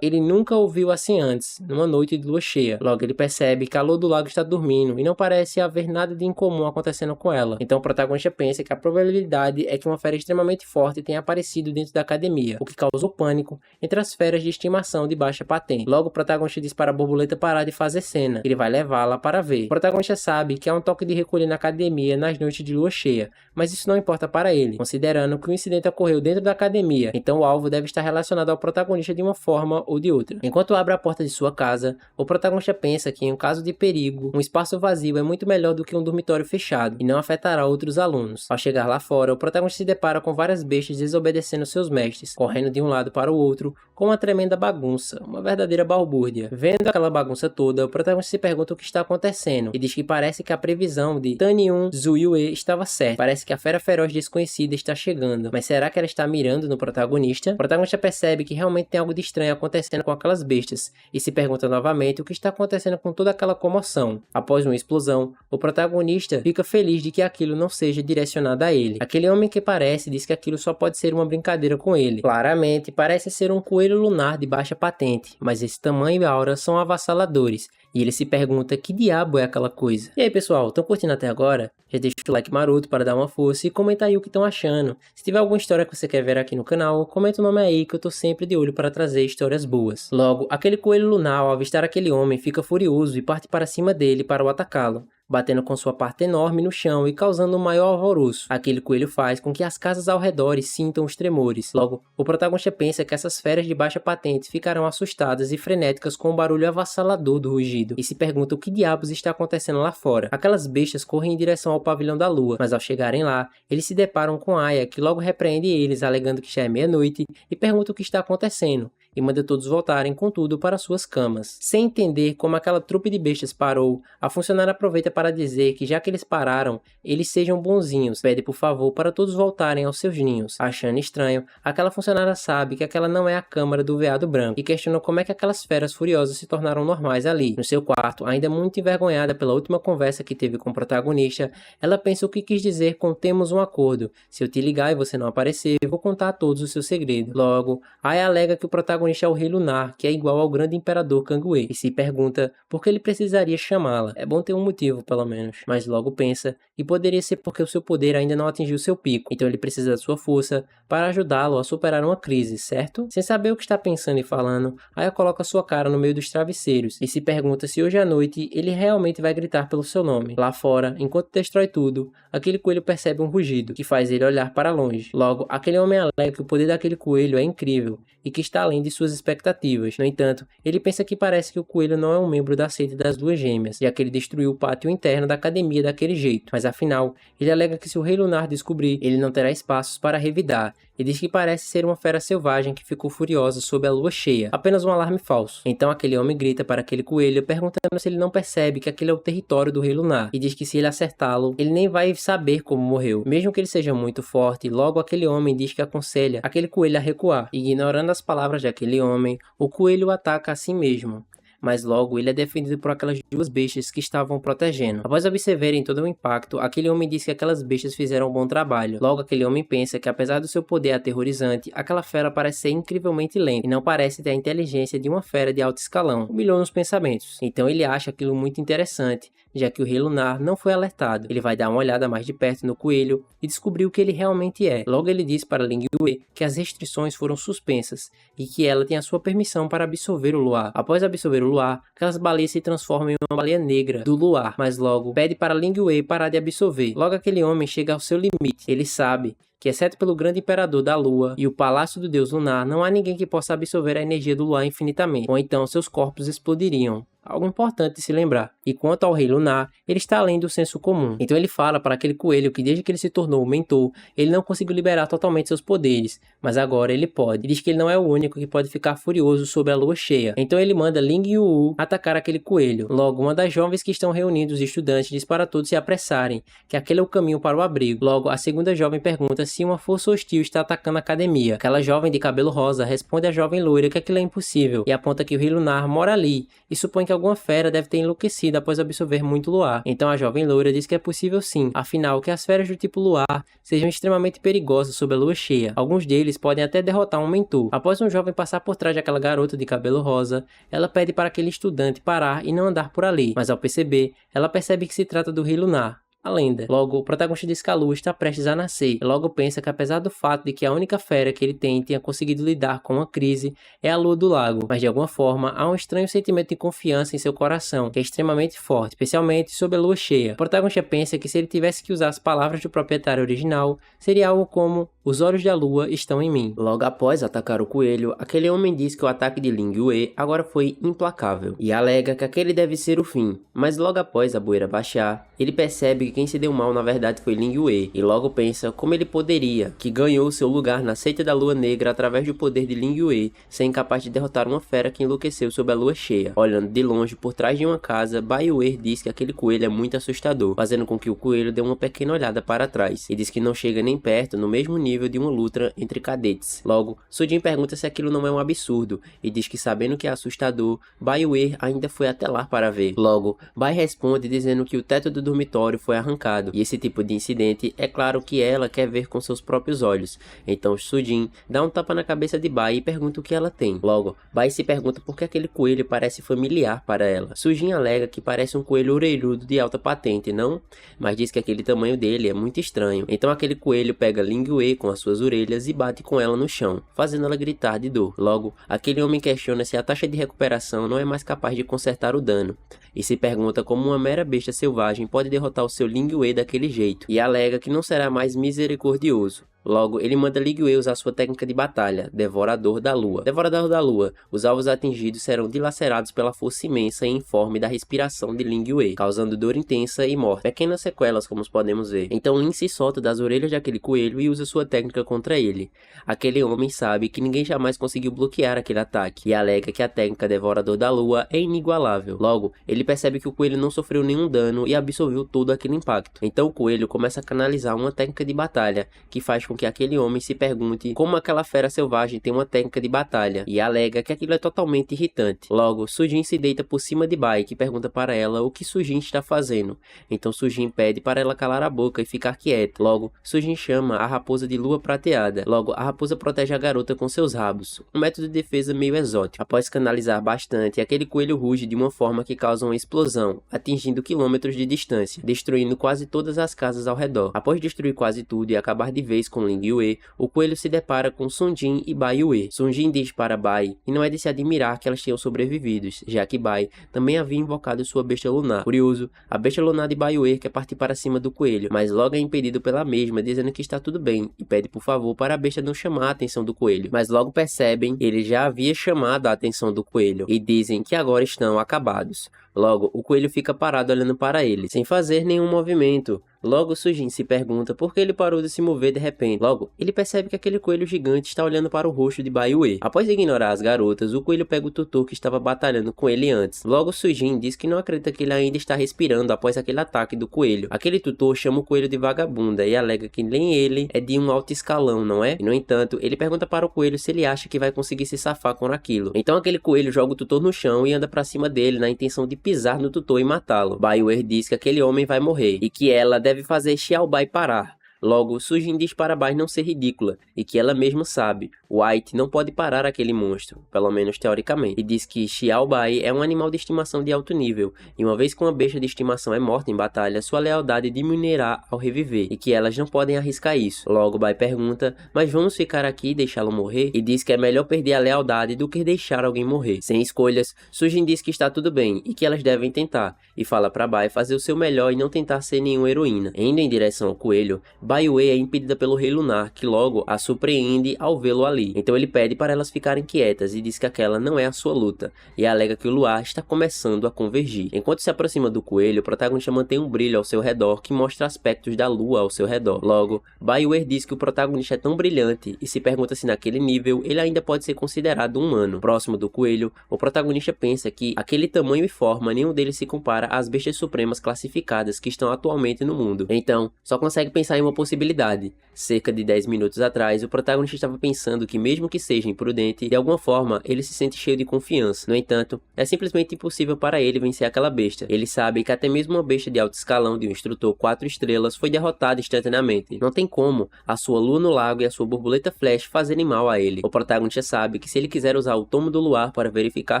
Speaker 1: Ele nunca ouviu assim antes, numa noite de lua cheia. Logo ele percebe que a lua do lago está dormindo e não parece haver nada de incomum acontecendo com ela. Então o protagonista pensa que a probabilidade é que uma fera extremamente forte tenha aparecido dentro da academia, o que causou pânico entre as feras de estimação de baixa patente. Logo o protagonista diz para a borboleta parar de fazer cena. Ele vai levá-la para ver. O protagonista sabe que há um toque de recolher na academia nas noites de lua cheia, mas isso não importa para ele, considerando que o incidente ocorreu dentro da academia, então o alvo deve estar relacionado ao protagonista de uma forma ou de outra. Enquanto abre a porta de sua casa, o protagonista pensa que em um caso de perigo, um espaço vazio é muito melhor do que um dormitório fechado e não afetará outros alunos. Ao chegar lá fora, o protagonista se depara com várias bestas desobedecendo seus mestres, correndo de um lado para o outro com uma tremenda bagunça, uma verdadeira balbúrdia. Vendo aquela bagunça toda, o protagonista se pergunta o que está acontecendo e diz que parece que a previsão de Tanyun Zuyue estava certa. Parece que a fera feroz desconhecida está chegando, mas será que ela está mirando no protagonista? protagonista. O protagonista percebe que realmente tem algo de estranho acontecendo com aquelas bestas e se pergunta novamente o que está acontecendo com toda aquela comoção. Após uma explosão, o protagonista fica feliz de que aquilo não seja direcionado a ele. Aquele homem que parece diz que aquilo só pode ser uma brincadeira com ele. Claramente, parece ser um coelho lunar de baixa patente, mas esse tamanho e aura são avassaladores. E ele se pergunta que diabo é aquela coisa. E aí pessoal, estão curtindo até agora? Já deixa o like maroto para dar uma força e comenta aí o que estão achando. Se tiver alguma história que você quer ver aqui no canal, comenta o nome aí que eu tô sempre de olho para trazer histórias boas. Logo, aquele coelho lunar ao avistar aquele homem fica furioso e parte para cima dele para o atacá-lo, batendo com sua parte enorme no chão e causando um maior alvoroço. Aquele coelho faz com que as casas ao redor sintam os tremores. Logo, o protagonista pensa que essas feras de baixa patente ficarão assustadas e frenéticas com o barulho avassalador do rugido, e se pergunta o que diabos está acontecendo lá fora. Aquelas bestas correm em direção ao pavilhão da lua, mas ao chegarem lá, eles se deparam com Aya, que logo repreende eles, alegando que já é meia-noite, e pergunta o que está acontecendo, e manda todos voltarem com tudo para suas camas. Sem entender como aquela trupe de bestas parou, a funcionária aproveita para dizer que já que eles pararam, eles sejam bonzinhos, pede por favor para todos voltarem aos seus ninhos. Achando estranho, aquela funcionária sabe que aquela não é a câmara do veado branco e questiona como é que aquelas feras furiosas se tornaram normais ali. No seu quarto, ainda muito envergonhada pela última conversa que teve com o protagonista, ela pensa o que quis dizer com temos um acordo. Se eu te ligar e você não aparecer, eu vou contar a todos o seu segredo. Logo, Aya alega que o protagonista é o rei lunar, que é igual ao grande imperador Kangwei, e se pergunta por que ele precisaria chamá-la. É bom ter um motivo, pelo menos. Mas logo pensa que poderia ser porque o seu poder ainda não atingiu seu pico, então ele precisa da sua força para ajudá-lo a superar uma crise, certo? Sem saber o que está pensando e falando, Aya coloca sua cara no meio dos travesseiros e se pergunta se hoje à noite ele realmente vai gritar pelo seu nome. Lá fora, enquanto destrói tudo, aquele coelho percebe um rugido, que faz ele olhar para longe. Logo, aquele homem alega que o poder daquele coelho é incrível e que está além de suas expectativas. No entanto, ele pensa que parece que o coelho não é um membro da seita das duas gêmeas, já que ele destruiu o pátio interno da academia daquele jeito. Mas afinal, ele alega que se o rei lunar descobrir, ele não terá espaços para revidar, e diz que parece ser uma fera selvagem que ficou furiosa sob a lua cheia, apenas um alarme falso. Então aquele homem grita para aquele coelho, perguntando se ele não percebe que aquele é o território do rei lunar, e diz que se ele acertá-lo, ele nem vai saber como morreu. Mesmo que ele seja muito forte, logo aquele homem diz que aconselha aquele coelho a recuar. Ignorando as palavras daquele homem, o coelho o ataca a si mesmo. Mas logo ele é defendido por aquelas duas bestas que estavam o protegendo. Após observarem todo o impacto, aquele homem diz que aquelas bestas fizeram um bom trabalho. Logo aquele homem pensa que apesar do seu poder aterrorizante, aquela fera parece ser incrivelmente lenta e não parece ter a inteligência de uma fera de alto escalão. Humilhou nos pensamentos. Então ele acha aquilo muito interessante, já que o rei lunar não foi alertado. Ele vai dar uma olhada mais de perto no coelho e descobrir o que ele realmente é. Logo ele diz para Ling Yue que as restrições foram suspensas e que ela tem a sua permissão para absorver o luar. Após absorver o luar, aquelas baleias se transformam em uma baleia negra do luar, mas logo pede para Ling Yue parar de absorver. Logo aquele homem chega ao seu limite. Ele sabe que exceto pelo grande imperador da lua e o palácio do deus lunar, não há ninguém que possa absorver a energia do luar infinitamente, ou então seus corpos explodiriam. Algo importante de se lembrar. E quanto ao rei lunar, ele está além do senso comum. Então ele fala para aquele coelho que desde que ele se tornou o mentor, ele não conseguiu liberar totalmente seus poderes, mas agora ele pode. E diz que ele não é o único que pode ficar furioso sobre a lua cheia. Então ele manda Ling Yu atacar aquele coelho. Logo, uma das jovens que estão reunindo os estudantes diz para todos se apressarem, que aquele é o caminho para o abrigo. Logo, a segunda jovem pergunta se uma força hostil está atacando a academia. Aquela jovem de cabelo rosa responde à jovem loira que aquilo é impossível e aponta que o rei lunar mora ali e supõe que alguma fera deve ter enlouquecido após absorver muito luar. Então a jovem loira diz que é possível sim, afinal que as feras do tipo luar sejam extremamente perigosas sob a lua cheia. Alguns deles podem até derrotar um mentor. Após um jovem passar por trás daquela garota de cabelo rosa, ela pede para aquele estudante parar e não andar por ali, mas ao perceber, ela percebe que se trata do rei lunar, a lenda. Logo, o protagonista diz que a lua está prestes a nascer, e logo pensa que apesar do fato de que a única fera que ele tenha conseguido lidar com uma crise é a lua do lago, mas de alguma forma há um estranho sentimento de confiança em seu coração, que é extremamente forte, especialmente sob a lua cheia. O protagonista pensa que se ele tivesse que usar as palavras do proprietário original, seria algo como: os olhos da lua estão em mim. Logo após atacar o coelho, aquele homem diz que o ataque de Ling Yue agora foi implacável, e alega que aquele deve ser o fim, mas logo após a poeira baixar, ele percebe que quem se deu mal na verdade foi Ling Yue, e logo pensa como ele poderia, que ganhou seu lugar na seita da lua negra através do poder de Ling Yue, ser incapaz de derrotar uma fera que enlouqueceu sob a lua cheia. Olhando de longe por trás de uma casa, Bai Yue diz que aquele coelho é muito assustador, fazendo com que o coelho dê uma pequena olhada para trás, e diz que não chega nem perto no mesmo nível nível de uma luta entre cadetes. Logo, Sujin pergunta se aquilo não é um absurdo, e diz que sabendo que é assustador, Bai-Ue ainda foi até lá para ver. Logo, Bai responde dizendo que o teto do dormitório foi arrancado, e esse tipo de incidente é claro que ela quer ver com seus próprios olhos. Então Sujin dá um tapa na cabeça de Bai e pergunta o que ela tem. Logo, Bai se pergunta por que aquele coelho parece familiar para ela. Sujin alega que parece um coelho orelhudo de alta patente, não? Mas diz que aquele tamanho dele é muito estranho. Então aquele coelho pega Lingüe com as suas orelhas e bate com ela no chão, fazendo ela gritar de dor. Logo, aquele homem questiona se a taxa de recuperação não é mais capaz de consertar o dano, e se pergunta como uma mera besta selvagem pode derrotar o seu Lingüe daquele jeito, e alega que não será mais misericordioso. Logo, ele manda Lingüe usar sua técnica de batalha, Devorador da Lua. Devorador da Lua, os alvos atingidos serão dilacerados pela força imensa e informe da respiração de Lingüe, causando dor intensa e morte. Pequenas sequelas, como podemos ver. Então Lin se solta das orelhas daquele coelho e usa sua técnica contra ele. Aquele homem sabe que ninguém jamais conseguiu bloquear aquele ataque, e alega que a técnica Devorador da Lua é inigualável. Logo, ele percebe que o coelho não sofreu nenhum dano e absorveu todo aquele impacto. Então o coelho começa a canalizar uma técnica de batalha, que faz com que aquele homem se pergunte como aquela fera selvagem tem uma técnica de batalha, e alega que aquilo é totalmente irritante. Logo, Sujin se deita por cima de Bai, que pergunta para ela o que Sujin está fazendo. Então Sujin pede para ela calar a boca e ficar quieta. Logo, Sujin chama a raposa de lua prateada. Logo, a raposa protege a garota com seus rabos, um método de defesa meio exótico. Após canalizar bastante, aquele coelho ruge de uma forma que causa uma explosão, atingindo quilômetros de distância, destruindo quase todas as casas ao redor. Após destruir quase tudo e acabar de vez com Lingüe, o coelho se depara com Sujin e Bai-Ue. Sujin diz para Bai que não é de se admirar que elas tenham sobrevivido, já que Bai também havia invocado sua besta lunar. Curioso, a besta lunar de Bai-Ue quer partir para cima do coelho, mas logo é impedido pela mesma, dizendo que está tudo bem, e pede por favor para a besta não chamar a atenção do coelho. Mas logo percebem que ele já havia chamado a atenção do coelho, e dizem que agora estão acabados. Logo, o coelho fica parado olhando para ele, sem fazer nenhum movimento. Logo, Sujin se pergunta por que ele parou de se mover de repente. Logo, ele percebe que aquele coelho gigante está olhando para o rosto de Bai-Ue. Após ignorar as garotas, o coelho pega o tutor que estava batalhando com ele antes. Logo, Sujin diz que não acredita que ele ainda está respirando após aquele ataque do coelho. Aquele tutor chama o coelho de vagabunda e alega que nem ele é de um alto escalão, não é? E, no entanto, ele pergunta para o coelho se ele acha que vai conseguir se safar com aquilo. Então aquele coelho joga o tutor no chão e anda para cima dele na intenção de pisar no tutor e matá-lo. Bai-Ue diz que aquele homem vai morrer e que ela deve fazer Xiao Bai parar. Logo, Sujin diz para Bai não ser ridícula, e que ela mesma sabe, White não pode parar aquele monstro, pelo menos teoricamente, e diz que Xiao Bai é um animal de estimação de alto nível, e uma vez que uma besta de estimação é morta em batalha, sua lealdade diminuirá ao reviver, e que elas não podem arriscar isso. Logo, Bai pergunta, mas vamos ficar aqui e deixá-lo morrer? E diz que é melhor perder a lealdade do que deixar alguém morrer. Sem escolhas, Sujin diz que está tudo bem, e que elas devem tentar, e fala para Bai fazer o seu melhor e não tentar ser nenhuma heroína. Indo em direção ao coelho, Bai-Ue é impedida pelo Rei Lunar, que logo a surpreende ao vê-lo ali. Então ele pede para elas ficarem quietas e diz que aquela não é a sua luta, e alega que o luar está começando a convergir. Enquanto se aproxima do coelho, o protagonista mantém um brilho ao seu redor que mostra aspectos da lua ao seu redor. Logo, Bai-Ue diz que o protagonista é tão brilhante e se pergunta se naquele nível ele ainda pode ser considerado humano. Próximo do coelho, o protagonista pensa que aquele tamanho e forma nenhum deles se compara às bestas supremas classificadas que estão atualmente no mundo. Então, só consegue pensar em uma possibilidade. Cerca de 10 minutos atrás, o protagonista estava pensando que mesmo que seja imprudente, de alguma forma ele se sente cheio de confiança. No entanto, é simplesmente impossível para ele vencer aquela besta. Ele sabe que até mesmo uma besta de alto escalão de um instrutor 4 estrelas foi derrotada instantaneamente. Não tem como a sua lua no lago e a sua borboleta flash fazerem mal a ele. O protagonista sabe que se ele quiser usar o tomo do luar para verificar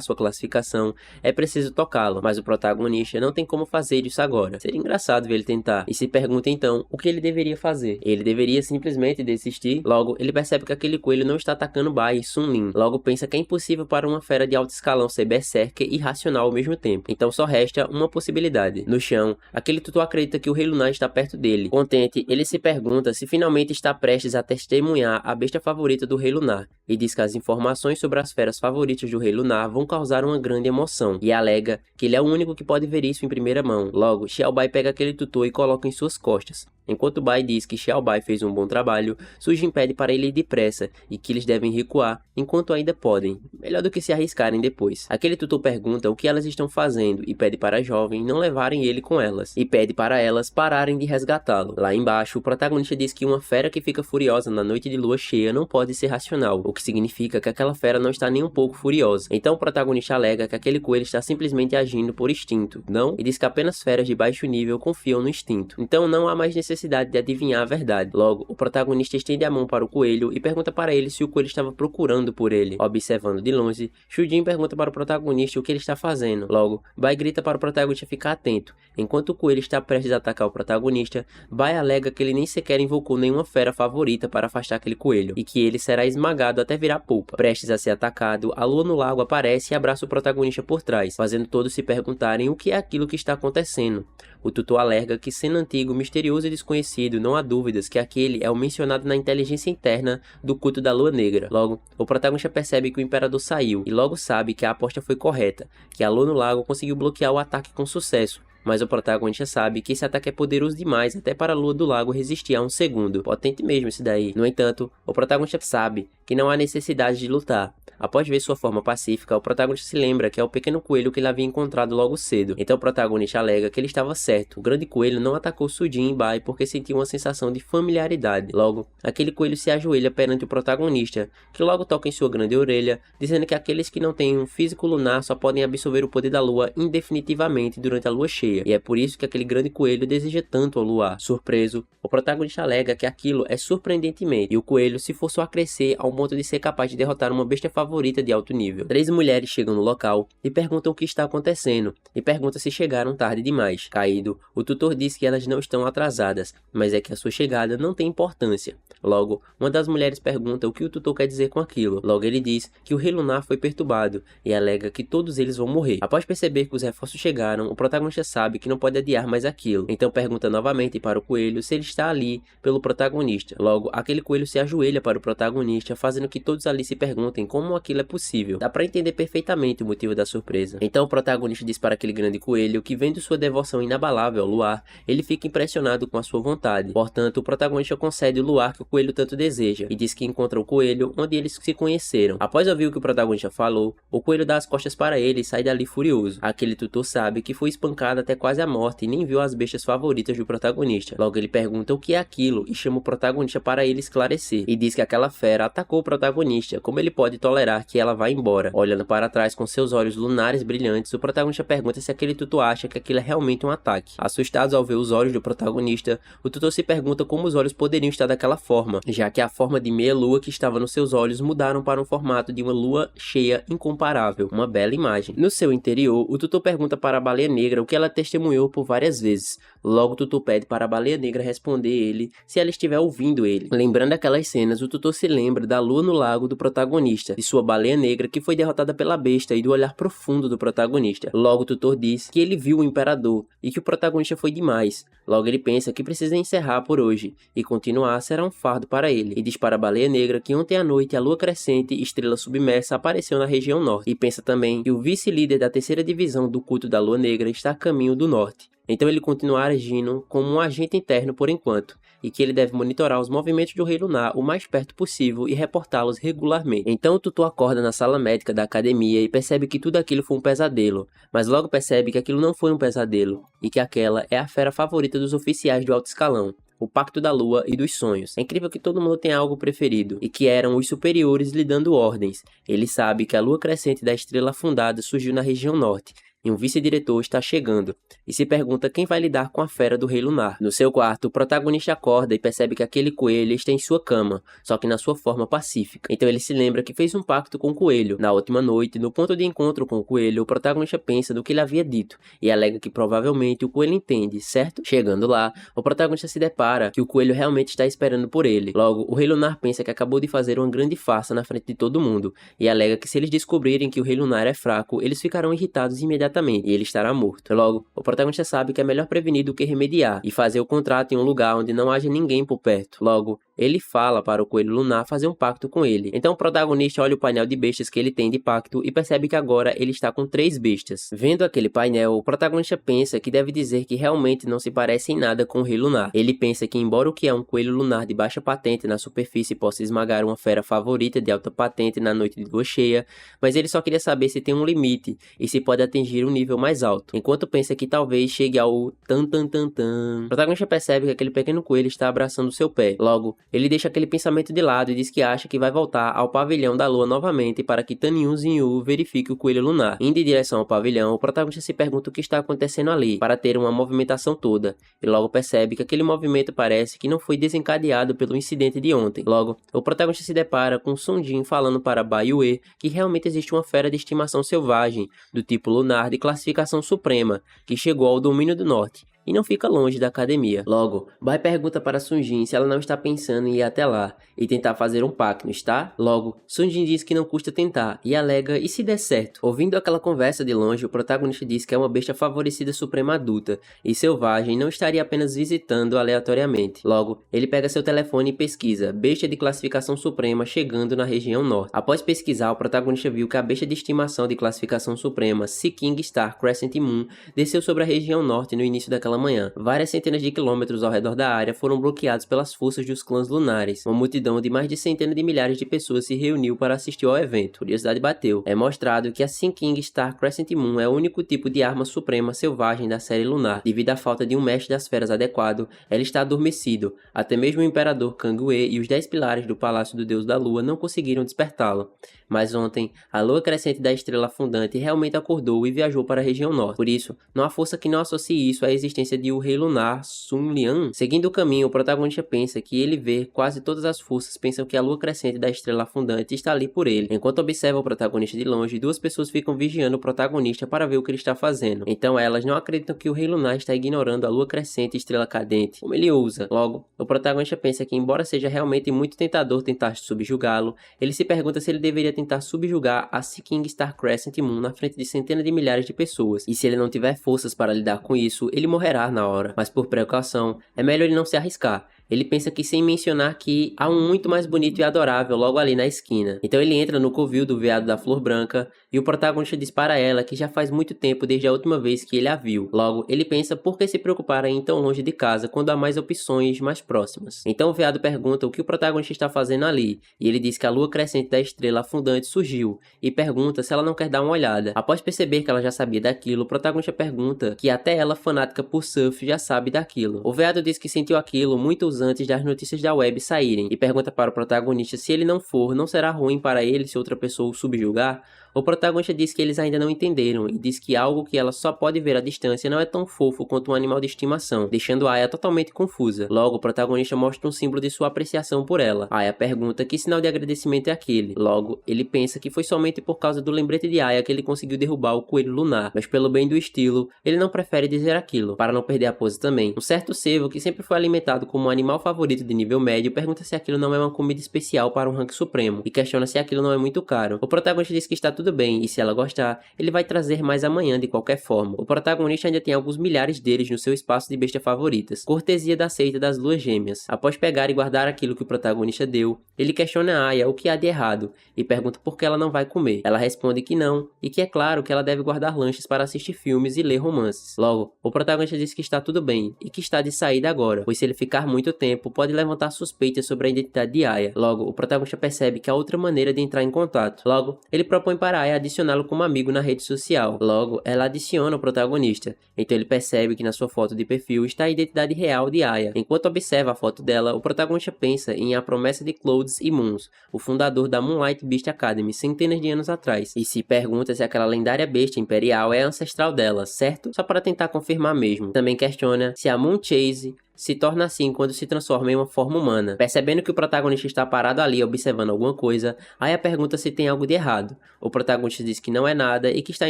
Speaker 1: sua classificação, é preciso tocá-lo, mas o protagonista não tem como fazer isso agora. Seria engraçado ver ele tentar, e se pergunta então o que ele deveria fazer. Ele deveria simplesmente desistir. Logo, ele percebe que aquele coelho não está atacando Bai e Sun Lin. Logo, pensa que é impossível para uma fera de alto escalão ser berserker e racional ao mesmo tempo. Então só resta uma possibilidade. No chão, aquele tutor acredita que o Rei Lunar está perto dele. Contente, ele se pergunta se finalmente está prestes a testemunhar a besta favorita do Rei Lunar, e diz que as informações sobre as feras favoritas do Rei Lunar vão causar uma grande emoção, e alega que ele é o único que pode ver isso em primeira mão. Logo, Xiao Bai pega aquele tutor e coloca em suas costas, enquanto Bai diz diz que Xiaobai fez um bom trabalho, Sujin pede para ele ir depressa e que eles devem recuar enquanto ainda podem, melhor do que se arriscarem depois. Aquele tutor pergunta o que elas estão fazendo e pede para a jovem não levarem ele com elas, e pede para elas pararem de resgatá-lo. Lá embaixo, o protagonista diz que uma fera que fica furiosa na noite de lua cheia não pode ser racional, o que significa que aquela fera não está nem um pouco furiosa. Então o protagonista alega que aquele coelho está simplesmente agindo por instinto, não? E diz que apenas feras de baixo nível confiam no instinto. Então não há mais necessidade de adivinhar a verdade. Logo, o protagonista estende a mão para o coelho e pergunta para ele se o coelho estava procurando por ele. Observando de longe, Shujin pergunta para o protagonista o que ele está fazendo. Logo, Bai grita para o protagonista ficar atento. Enquanto o coelho está prestes a atacar o protagonista, Bai alega que ele nem sequer invocou nenhuma fera favorita para afastar aquele coelho, e que ele será esmagado até virar polpa. Prestes a ser atacado, a lua no lago aparece e abraça o protagonista por trás, fazendo todos se perguntarem o que é aquilo que está acontecendo. O tutor alega que, sendo antigo, misterioso e desconhecido, não há dúvidas que aquele é o mencionado na inteligência interna do culto da Lua Negra. Logo, o protagonista percebe que o imperador saiu, e logo sabe que a aposta foi correta, que a Lua no Lago conseguiu bloquear o ataque com sucesso. Mas o protagonista sabe que esse ataque é poderoso demais até para a Lua do Lago resistir a um segundo. Potente mesmo esse daí. No entanto, o protagonista sabe que não há necessidade de lutar. Após ver sua forma pacífica, o protagonista se lembra que é o pequeno coelho que ele havia encontrado logo cedo. Então o protagonista alega que ele estava certo. O grande coelho não atacou Sujin e Bai porque sentiu uma sensação de familiaridade. Logo, aquele coelho se ajoelha perante o protagonista, que logo toca em sua grande orelha, dizendo que aqueles que não têm um físico lunar só podem absorver o poder da lua indefinitivamente durante a lua cheia. E é por isso que aquele grande coelho deseja tanto ao luar. Surpreso, o protagonista alega que aquilo é surpreendentemente, e o coelho se forçou a crescer ao ponto de ser capaz de derrotar uma bestia favorita de alto nível. 3 mulheres chegam no local e perguntam o que está acontecendo, e perguntam se chegaram tarde demais. Caído, o tutor diz que elas não estão atrasadas, mas é que a sua chegada não tem importância. Logo, uma das mulheres pergunta o que o tutor quer dizer com aquilo. Logo ele diz que o rei lunar foi perturbado, e alega que todos eles vão morrer. Após perceber que os reforços chegaram, o protagonista sabe que não pode adiar mais aquilo, então pergunta novamente para o coelho se ele está ali pelo protagonista. Logo, aquele coelho se ajoelha para o protagonista, fazendo que todos ali se perguntem como aquilo é possível. Dá para entender perfeitamente o motivo da surpresa. Então o protagonista diz para aquele grande coelho que, vendo sua devoção inabalável ao luar, ele fica impressionado com a sua vontade. Portanto, o protagonista concede o luar que o coelho tanto deseja, e diz que encontra o coelho onde eles se conheceram. Após ouvir o que o protagonista falou, o coelho dá as costas para ele e sai dali furioso. Aquele tutor sabe que foi espancado até quase a morte e nem viu as bestas favoritas do protagonista. Logo ele pergunta o que é aquilo e chama o protagonista para ele esclarecer, e diz que aquela fera atacou o protagonista, como ele pode tolerar que ela vá embora. Olhando para trás com seus olhos lunares brilhantes, o protagonista pergunta se aquele tutor acha que aquilo é realmente um ataque. Assustados ao ver os olhos do protagonista, o tutor se pergunta como os olhos poderiam estar daquela forma, já que a forma de meia lua que estava nos seus olhos mudaram para um formato de uma lua cheia incomparável. Uma bela imagem. No seu interior, o tutor pergunta para a baleia negra o que ela testemunhou por várias vezes. Logo o tutor pede para a baleia negra responder ele se ela estiver ouvindo ele. Lembrando aquelas cenas, o tutor se lembra da lua no lago do protagonista, de sua baleia negra que foi derrotada pela besta e do olhar profundo do protagonista. Logo o tutor diz que ele viu o imperador e que o protagonista foi demais. Logo ele pensa que precisa encerrar por hoje, e continuar será um fardo para ele, e diz para a baleia negra que ontem à noite a lua crescente, estrela submersa, apareceu na região norte, e pensa também que o vice-líder da terceira divisão do culto da lua negra está a caminho do norte. Então ele continua agindo como um agente interno por enquanto, e que ele deve monitorar os movimentos do Rei Lunar o mais perto possível e reportá-los regularmente. Então o tutor acorda na sala médica da academia e percebe que tudo aquilo foi um pesadelo, mas logo percebe que aquilo não foi um pesadelo, e que aquela é a fera favorita dos oficiais do alto escalão. O Pacto da Lua e dos Sonhos. É incrível que todo mundo tenha algo preferido, e que eram os superiores lhe dando ordens. Ele sabe que a lua crescente da estrela afundada surgiu na região norte, e um vice-diretor está chegando, e se pergunta quem vai lidar com a fera do Rei Lunar. No seu quarto, o protagonista acorda e percebe que aquele coelho está em sua cama, só que na sua forma pacífica. Então ele se lembra que fez um pacto com o coelho. Na última noite, no ponto de encontro com o coelho, o protagonista pensa no que ele havia dito, e alega que provavelmente o coelho entende, certo? Chegando lá, o protagonista se depara que o coelho realmente está esperando por ele. Logo, o Rei Lunar pensa que acabou de fazer uma grande farsa na frente de todo mundo, e alega que se eles descobrirem que o Rei Lunar é fraco, eles ficarão irritados imediatamente, e ele estará morto. Logo, o protagonista sabe que é melhor prevenir do que remediar, e fazer o contrato em um lugar onde não haja ninguém por perto. Logo, ele fala para o Coelho Lunar fazer um pacto com ele. Então o protagonista olha o painel de bestas que ele tem de pacto e percebe que agora ele está com 3 bestas. Vendo aquele painel, o protagonista pensa que deve dizer que realmente não se parece em nada com o Rei Lunar. Ele pensa que embora o que é um coelho lunar de baixa patente na superfície possa esmagar uma fera favorita de alta patente na noite de lua cheia, mas ele só queria saber se tem um limite e se pode atingir um nível mais alto, enquanto pensa que talvez chegue ao tan tan tan tan. O protagonista percebe que aquele pequeno coelho está abraçando seu pé. Logo, ele deixa aquele pensamento de lado e diz que acha que vai voltar ao pavilhão da lua novamente para que Tan Yun Zinyu verifique o coelho lunar. Indo em direção ao pavilhão, o protagonista se pergunta o que está acontecendo ali, para ter uma movimentação toda, e logo percebe que aquele movimento parece que não foi desencadeado pelo incidente de ontem. Logo, o protagonista se depara com Sun Jin falando para Bai Yue que realmente existe uma fera de estimação selvagem, do tipo lunar de classificação suprema, que chegou ao domínio do norte, e não fica longe da academia. Logo, Bai pergunta para Sun Jin se ela não está pensando em ir até lá e tentar fazer um pacto, não está? Logo, Sun Jin diz que não custa tentar e alega e se der certo. Ouvindo aquela conversa de longe, o protagonista diz que é uma besta favorecida suprema adulta e selvagem não estaria apenas visitando aleatoriamente. Logo, ele pega seu telefone e pesquisa besta de classificação suprema chegando na região norte. Após pesquisar, o protagonista viu que a besta de estimação de classificação suprema, Sea King Star Crescent Moon, desceu sobre a região norte no início daquela manhã. Várias centenas de quilômetros ao redor da área foram bloqueados pelas forças dos clãs lunares. Uma multidão de mais de centenas de milhares de pessoas se reuniu para assistir ao evento. Curiosidade bateu. É mostrado que a Sea King Star Crescent Moon é o único tipo de arma suprema selvagem da série lunar. Devido à falta de um mestre das feras adequado, ela está adormecido. Até mesmo o imperador Kang Wei e os 10 pilares do Palácio do Deus da Lua não conseguiram despertá-lo. Mas ontem, a lua crescente da estrela fundante realmente acordou e viajou para a região norte. Por isso, não há força que não associe isso à existência de o rei lunar Sun Lian. Seguindo o caminho, o protagonista pensa que ele vê quase todas as forças pensam que a lua crescente da estrela fundante está ali por ele. Enquanto observa o protagonista de longe, 2 pessoas ficam vigiando o protagonista para ver o que ele está fazendo. Então elas não acreditam que o rei lunar está ignorando a lua crescente e estrela cadente, como ele usa. Logo, o protagonista pensa que embora seja realmente muito tentador tentar subjugá-lo, ele se pergunta se ele deveria tentar subjugar a Sea King Star Crescent Moon na frente de centenas de milhares de pessoas. E se ele não tiver forças para lidar com isso, ele morrerá na hora. Mas por precaução, é melhor ele não se arriscar. Ele pensa que sem mencionar que há um muito mais bonito e adorável logo ali na esquina. Então ele entra no covil do veado da flor branca e o protagonista diz para ela que já faz muito tempo desde a última vez que ele a viu. Logo, ele pensa por que se preocupar em ir tão longe de casa quando há mais opções mais próximas. Então o veado pergunta o que o protagonista está fazendo ali e ele diz que a lua crescente da estrela afundante surgiu e pergunta se ela não quer dar uma olhada. Após perceber que ela já sabia daquilo, o protagonista pergunta que até ela, fanática por surf, já sabe daquilo. O veado diz que sentiu aquilo muitos antes das notícias da web saírem e pergunta para o protagonista se ele não for, não será ruim para ele se outra pessoa o subjugar. O protagonista diz que eles ainda não entenderam e diz que algo que ela só pode ver à distância não é tão fofo quanto um animal de estimação, deixando Aya totalmente confusa. Logo, o protagonista mostra um símbolo de sua apreciação por ela. Aya pergunta que sinal de agradecimento é aquele. Logo, ele pensa que foi somente por causa do lembrete de Aya que ele conseguiu derrubar o coelho lunar, mas pelo bem do estilo, ele não prefere dizer aquilo, para não perder a pose também. Um certo cervo, que sempre foi alimentado como um animal favorito de nível médio, pergunta se aquilo não é uma comida especial para um rank supremo, e questiona se aquilo não é muito caro. O protagonista diz que está tudo bem, e se ela gostar, ele vai trazer mais amanhã de qualquer forma. O protagonista ainda tem alguns milhares deles no seu espaço de besta favoritas, cortesia da seita das luas gêmeas. Após pegar e guardar aquilo que o protagonista deu, ele questiona a Aya o que há de errado, e pergunta por que ela não vai comer. Ela responde que não, e que é claro que ela deve guardar lanches para assistir filmes e ler romances. Logo, o protagonista diz que está tudo bem, e que está de saída agora, pois se ele ficar muito tempo, pode levantar suspeitas sobre a identidade de Aya. Logo, o protagonista percebe que há outra maneira de entrar em contato. Logo, ele propõe para Aya adicioná-lo como amigo na rede social. Logo, ela adiciona o protagonista. Então ele percebe que na sua foto de perfil está a identidade real de Aya. Enquanto observa a foto dela, o protagonista pensa em A Promessa de Clouds e Moons, o fundador da Moonlight Beast Academy centenas de anos atrás, e se pergunta se aquela lendária besta imperial é ancestral dela, certo? Só para tentar confirmar mesmo. Também questiona se a Moon Chase se torna assim quando se transforma em uma forma humana. Percebendo que o protagonista está parado ali observando alguma coisa, Aya pergunta se tem algo de errado. O protagonista diz que não é nada e que está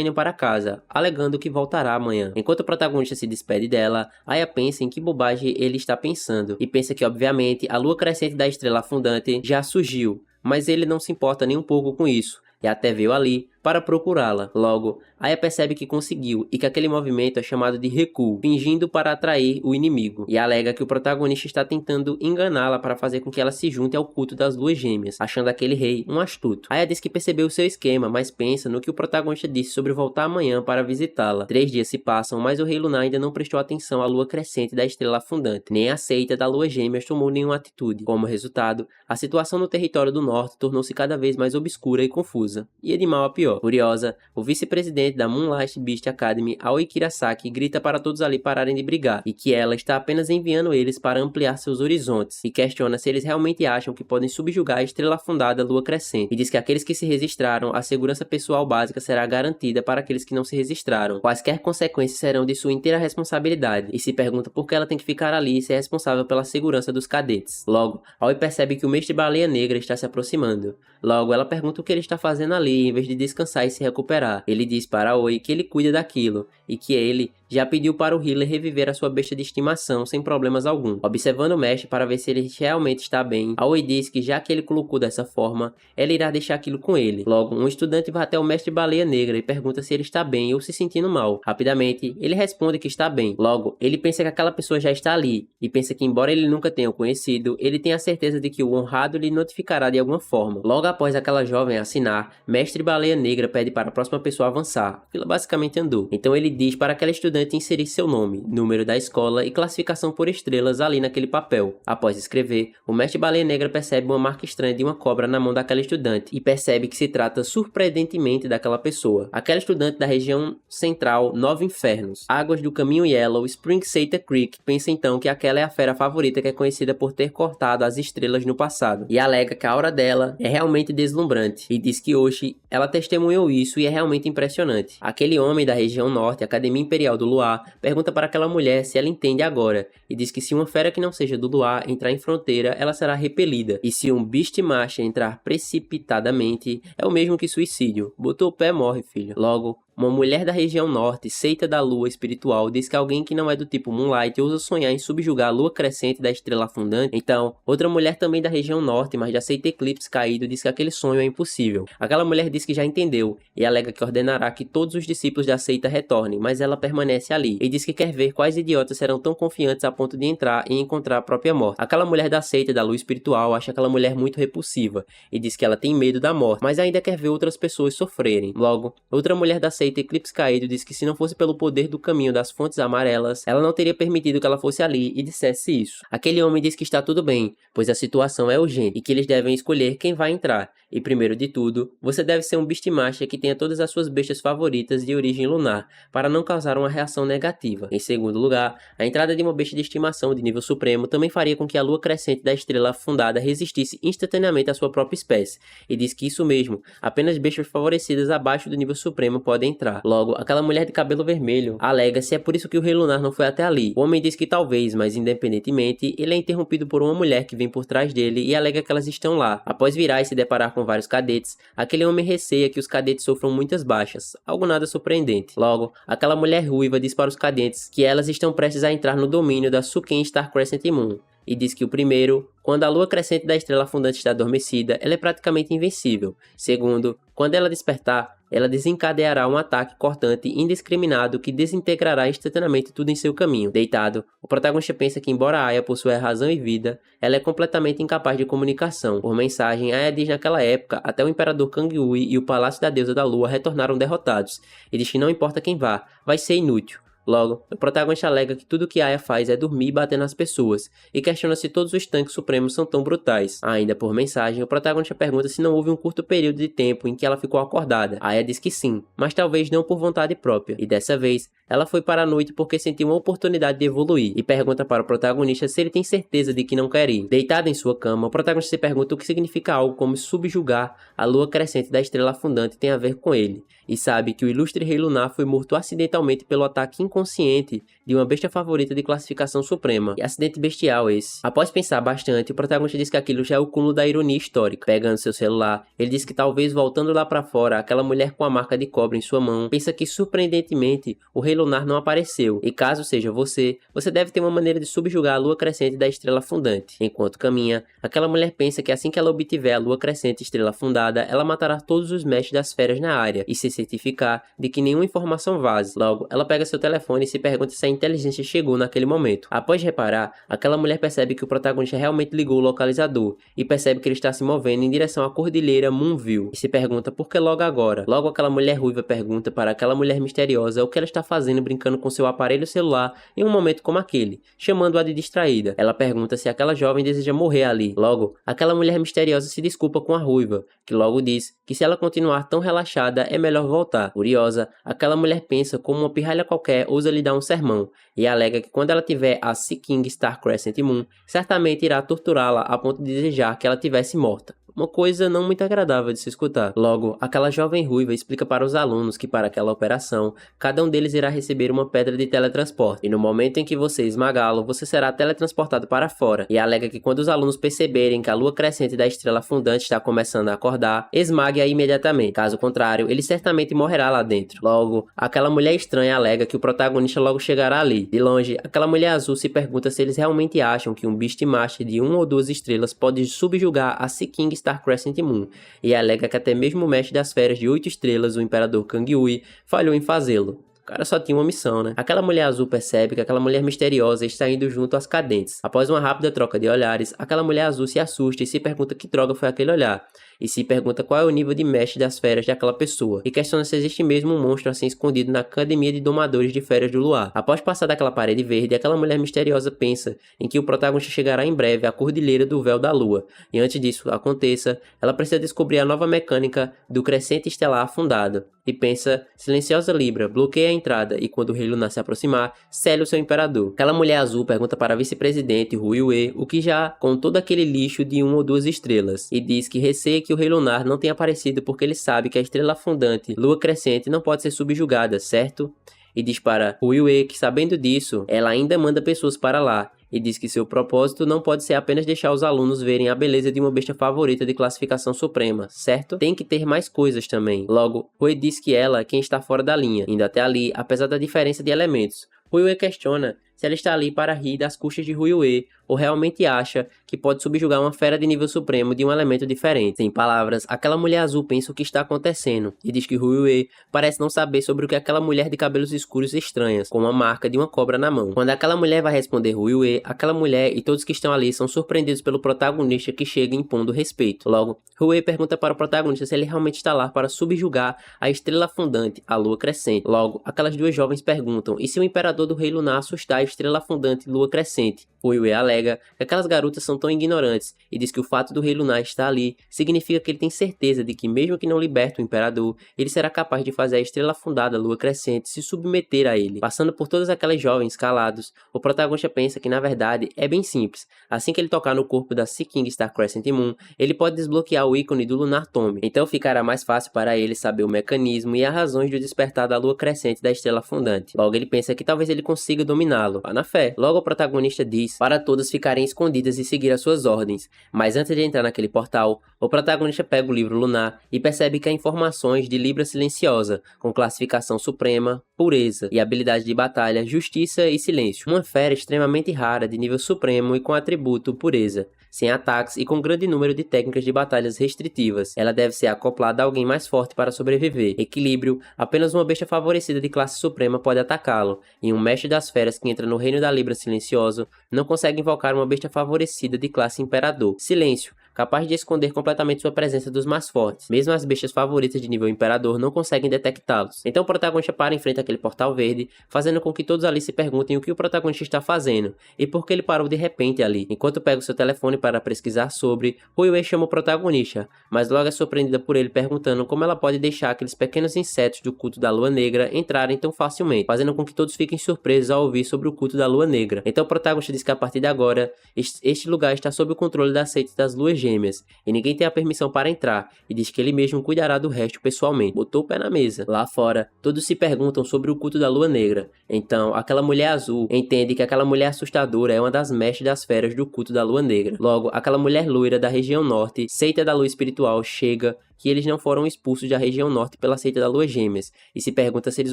Speaker 1: indo para casa, alegando que voltará amanhã. Enquanto o protagonista se despede dela, Aya pensa em que bobagem ele está pensando e pensa que obviamente a lua crescente da estrela afundante já surgiu, mas ele não se importa nem um pouco com isso. E até veio ali, para procurá-la. Logo, Aya percebe que conseguiu e que aquele movimento é chamado de recuo, fingindo para atrair o inimigo, e alega que o protagonista está tentando enganá-la para fazer com que ela se junte ao culto das Luas Gêmeas, achando aquele rei um astuto. Aya diz que percebeu o seu esquema, mas pensa no que o protagonista disse sobre voltar amanhã para visitá-la. 3 dias se passam, mas o Rei Lunar ainda não prestou atenção à lua crescente da estrela afundante, nem a seita da Lua Gêmeas tomou nenhuma atitude. Como resultado, a situação no território do norte tornou-se cada vez mais obscura e confusa, e de mal a pior. Furiosa, o vice-presidente da Moonlight Beast Academy, Aoi Kirasaki, grita para todos ali pararem de brigar, e que ela está apenas enviando eles para ampliar seus horizontes, e questiona se eles realmente acham que podem subjugar a estrela afundada Lua Crescente, e diz que aqueles que se registraram, a segurança pessoal básica será garantida para aqueles que não se registraram. Quaisquer consequências serão de sua inteira responsabilidade, e se pergunta por que ela tem que ficar ali e ser responsável pela segurança dos cadetes. Logo, Aoi percebe que o Mestre Baleia Negra está se aproximando. Logo, ela pergunta o que ele está fazendo ali em vez de descansar e se recuperar. Ele diz para Aoi que ele cuida daquilo, e que ele já pediu para o healer reviver a sua besta de estimação sem problemas algum. Observando o mestre para ver se ele realmente está bem, Aoi diz que já que ele colocou dessa forma, ela irá deixar aquilo com ele. Logo, um estudante vai até o Mestre Baleia Negra e pergunta se ele está bem ou se sentindo mal. Rapidamente, ele responde que está bem. Logo, ele pensa que aquela pessoa já está ali, e pensa que embora ele nunca tenha o conhecido, ele tem a certeza de que o honrado lhe notificará de alguma forma. Logo após aquela jovem assinar, Mestre Baleia Negra pede para a próxima pessoa avançar. Ela basicamente andou. Então ele diz para aquela estudante inserir seu nome, número da escola e classificação por estrelas ali naquele papel. Após escrever, o Mestre Baleia Negra percebe uma marca estranha de uma cobra na mão daquela estudante e percebe que se trata surpreendentemente daquela pessoa. Aquela estudante da região central Nove Infernos, águas do caminho Yellow, Spring Sata Creek, pensa então que aquela é a fera favorita que é conhecida por ter cortado as estrelas no passado, e alega que a aura dela é realmente deslumbrante, e diz que hoje ela testemunhou isso e é realmente impressionante. Aquele homem da região norte, Academia Imperial do Luar, pergunta para aquela mulher se ela entende agora, e diz que se uma fera que não seja do Luar entrar em fronteira, ela será repelida, e se um Beast Master entrar precipitadamente, é o mesmo que suicídio. Botou o pé, morre, filho. Logo, uma mulher da região norte, seita da lua espiritual, diz que alguém que não é do tipo Moonlight ousa sonhar em subjugar a lua crescente da estrela afundante. Então, outra mulher também da região norte, mas da seita Eclipse Caído, diz que aquele sonho é impossível. Aquela mulher diz que já entendeu, e alega que ordenará que todos os discípulos da seita retornem, mas ela permanece ali, e diz que quer ver quais idiotas serão tão confiantes a ponto de entrar e encontrar a própria morte. Aquela mulher da seita da lua espiritual acha aquela mulher muito repulsiva, e diz que ela tem medo da morte, mas ainda quer ver outras pessoas sofrerem. Logo, outra mulher da seita Eclipse Caído diz que se não fosse pelo poder do caminho das fontes amarelas, ela não teria permitido que ela fosse ali e dissesse isso. Aquele homem diz que está tudo bem, pois a situação é urgente e que eles devem escolher quem vai entrar. E primeiro de tudo, você deve ser um Beastmaster que tenha todas as suas bestas favoritas de origem lunar, para não causar uma reação negativa. Em segundo lugar, a entrada de uma besta de estimação de nível supremo também faria com que a lua crescente da estrela afundada resistisse instantaneamente à sua própria espécie, e diz que isso mesmo, apenas bestas favorecidas abaixo do nível supremo podem entrar. Logo, aquela mulher de cabelo vermelho alega se é por isso que o Rei Lunar não foi até ali. O homem diz que talvez, mas independentemente, ele é interrompido por uma mulher que vem por trás dele e alega que elas estão lá. Após virar e se deparar com vários cadetes, aquele homem receia que os cadetes sofram muitas baixas, algo nada surpreendente. Logo, aquela mulher ruiva diz para os cadetes que elas estão prestes a entrar no domínio da Suken Star Crescent Moon, e diz que o primeiro, quando a lua crescente da estrela fundante está adormecida, ela é praticamente invencível. Segundo, quando ela despertar, ela desencadeará um ataque cortante indiscriminado que desintegrará instantaneamente tudo em seu caminho. Deitado, o protagonista pensa que, embora Aya possua razão e vida, ela é completamente incapaz de comunicação. Por mensagem, Aya diz naquela época, até o Imperador Kangui e o Palácio da Deusa da Lua retornaram derrotados, e diz que não importa quem vá, vai ser inútil. Logo, o protagonista alega que tudo que Aya faz é dormir e bater nas pessoas, e questiona se todos os tanques supremos são tão brutais. Ainda por mensagem, o protagonista pergunta se não houve um curto período de tempo em que ela ficou acordada. Aya diz que sim, mas talvez não por vontade própria, e dessa vez, ela foi para a noite porque sentiu uma oportunidade de evoluir, e pergunta para o protagonista se ele tem certeza de que não quer ir. Deitado em sua cama, o protagonista se pergunta o que significa algo como subjugar a lua crescente da estrela afundante tem a ver com ele, e sabe que o ilustre Rei Lunar foi morto acidentalmente pelo ataque inconsciente de uma besta favorita de classificação suprema. E acidente bestial esse. Após pensar bastante, o protagonista diz que aquilo já é o cúmulo da ironia histórica. Pegando seu celular, ele diz que talvez voltando lá pra fora, aquela mulher com a marca de cobra em sua mão pensa que surpreendentemente o rei lunar não apareceu. E caso seja você deve ter uma maneira de subjugar a lua crescente da estrela fundante. Enquanto caminha, aquela mulher pensa que assim que ela obtiver a lua crescente e estrela fundada, ela matará todos os mestres das feras na área e se certificar de que nenhuma informação vaze. Logo, ela pega seu telefone e se pergunta se a inteligência chegou naquele momento. Após reparar, aquela mulher percebe que o protagonista realmente ligou o localizador e percebe que ele está se movendo em direção à cordilheira Moonview e se pergunta por que logo agora. Logo, aquela mulher ruiva pergunta para aquela mulher misteriosa o que ela está fazendo brincando com seu aparelho celular em um momento como aquele, chamando-a de distraída. Ela pergunta se aquela jovem deseja morrer ali. Logo, aquela mulher misteriosa se desculpa com a ruiva, que logo diz que se ela continuar tão relaxada é melhor voltar. Curiosa, aquela mulher pensa como uma pirralha qualquer ousa lhe dar um sermão, e alega que quando ela tiver a Sea King Star Crescent Moon, certamente irá torturá-la a ponto de desejar que ela tivesse morta. Uma coisa não muito agradável de se escutar. Logo, aquela jovem ruiva explica para os alunos que para aquela operação, cada um deles irá receber uma pedra de teletransporte, e no momento em que você esmagá-lo, você será teletransportado para fora, e alega que quando os alunos perceberem que a lua crescente da estrela fundante está começando a acordar, esmague-a imediatamente. Caso contrário, ele certamente morrerá lá dentro. Logo, aquela mulher estranha alega que o protagonista logo chegará ali. De longe, aquela mulher azul se pergunta se eles realmente acham que um Beastmaster de 1 ou 2 estrelas pode subjugar a Sea King Star Crescent Moon, e alega que até mesmo o mestre das feras de 8 estrelas, o imperador Kang Hui, falhou em fazê-lo. O cara só tinha uma missão, né? Aquela mulher azul percebe que aquela mulher misteriosa está indo junto às cadentes. Após uma rápida troca de olhares, aquela mulher azul se assusta e se pergunta que droga foi aquele olhar. E se pergunta qual é o nível de mestre das feras daquela pessoa, e questiona se existe mesmo um monstro assim escondido na academia de domadores de feras do luar. Após passar daquela parede verde, aquela mulher misteriosa pensa em que o protagonista chegará em breve à cordilheira do véu da lua, e antes disso aconteça, ela precisa descobrir a nova mecânica do crescente estelar afundado, e pensa, silenciosa Libra, bloqueia a entrada, e quando o rei lunar se aproximar, cele o seu imperador. Aquela mulher azul pergunta para a vice-presidente Hui Wei o que já com todo aquele lixo de 1 ou 2 estrelas, e diz que receia que o rei lunar não tenha aparecido porque ele sabe que a estrela fundante, lua crescente, não pode ser subjugada, certo? E diz para Hui Wei que, sabendo disso, ela ainda manda pessoas para lá, e diz que seu propósito não pode ser apenas deixar os alunos verem a beleza de uma besta favorita de classificação suprema, certo? Tem que ter mais coisas também. Logo, Hui diz que ela é quem está fora da linha, indo até ali, apesar da diferença de elementos. Hui questiona se ela está ali para rir das custas de Hui ou realmente acha que pode subjugar uma fera de nível supremo de um elemento diferente. Sem palavras, aquela mulher azul pensa o que está acontecendo e diz que Hui parece não saber sobre o que aquela mulher de cabelos escuros estranhas, com uma marca de uma cobra na mão. Quando aquela mulher vai responder Hui, aquela mulher e todos que estão ali são surpreendidos pelo protagonista que chega impondo respeito. Logo, Hui pergunta para o protagonista se ele realmente está lá para subjugar a estrela fundante, a lua crescente. Logo, aquelas duas jovens perguntam, e se o imperador do rei lunar assustar a estrela fundante lua crescente? Hui alega que aquelas garotas são tão ignorantes e diz que o fato do rei lunar estar ali significa que ele tem certeza de que mesmo que não liberte o imperador, ele será capaz de fazer a estrela fundada lua crescente se submeter a ele. Passando por todas aquelas jovens calados, o protagonista pensa que na verdade é bem simples. Assim que ele tocar no corpo da Sea King Star Crescent Moon, ele pode desbloquear o ícone do Lunar Tomb. Então ficará mais fácil para ele saber o mecanismo e as razões do despertar da lua crescente da estrela fundante. Logo ele pensa que talvez ele consiga dominá-lo. Vá na fé. Logo o protagonista diz para todas ficarem escondidas e seguir as suas ordens. Mas antes de entrar naquele portal, o protagonista pega o livro lunar e percebe que há informações de Libra silenciosa, com classificação suprema, pureza e habilidade de batalha, justiça e silêncio. Uma fera extremamente rara de nível supremo e com atributo pureza, sem ataques e com grande número de técnicas de batalhas restritivas. Ela deve ser acoplada a alguém mais forte para sobreviver. Equilíbrio, apenas uma besta favorecida de classe suprema pode atacá-lo, e um mestre das feras que entra no reino da Libra silencioso não consegue invocar uma besta favorecida de classe imperador. Silêncio, capaz de esconder completamente sua presença dos mais fortes. Mesmo as bestas favoritas de nível imperador não conseguem detectá-los. Então o protagonista para em frente àquele portal verde, fazendo com que todos ali se perguntem o que o protagonista está fazendo, e por que ele parou de repente ali. Enquanto pega o seu telefone para pesquisar sobre, Hui chama o protagonista, mas logo é surpreendida por ele perguntando como ela pode deixar aqueles pequenos insetos do culto da lua negra entrarem tão facilmente, fazendo com que todos fiquem surpresos ao ouvir sobre o culto da lua negra. Então o protagonista diz que a partir de agora, este lugar está sob o controle da seita das luas Gêmeas, e ninguém tem a permissão para entrar, e diz que ele mesmo cuidará do resto pessoalmente. Botou o pé na mesa. Lá fora, todos se perguntam sobre o culto da Lua Negra. Então, aquela mulher azul entende que aquela mulher assustadora é uma das mestres das feras do culto da Lua Negra. Logo, aquela mulher loira da região norte, seita da lua espiritual, chega que eles não foram expulsos da região norte pela seita da Lua Gêmeas, e se pergunta se eles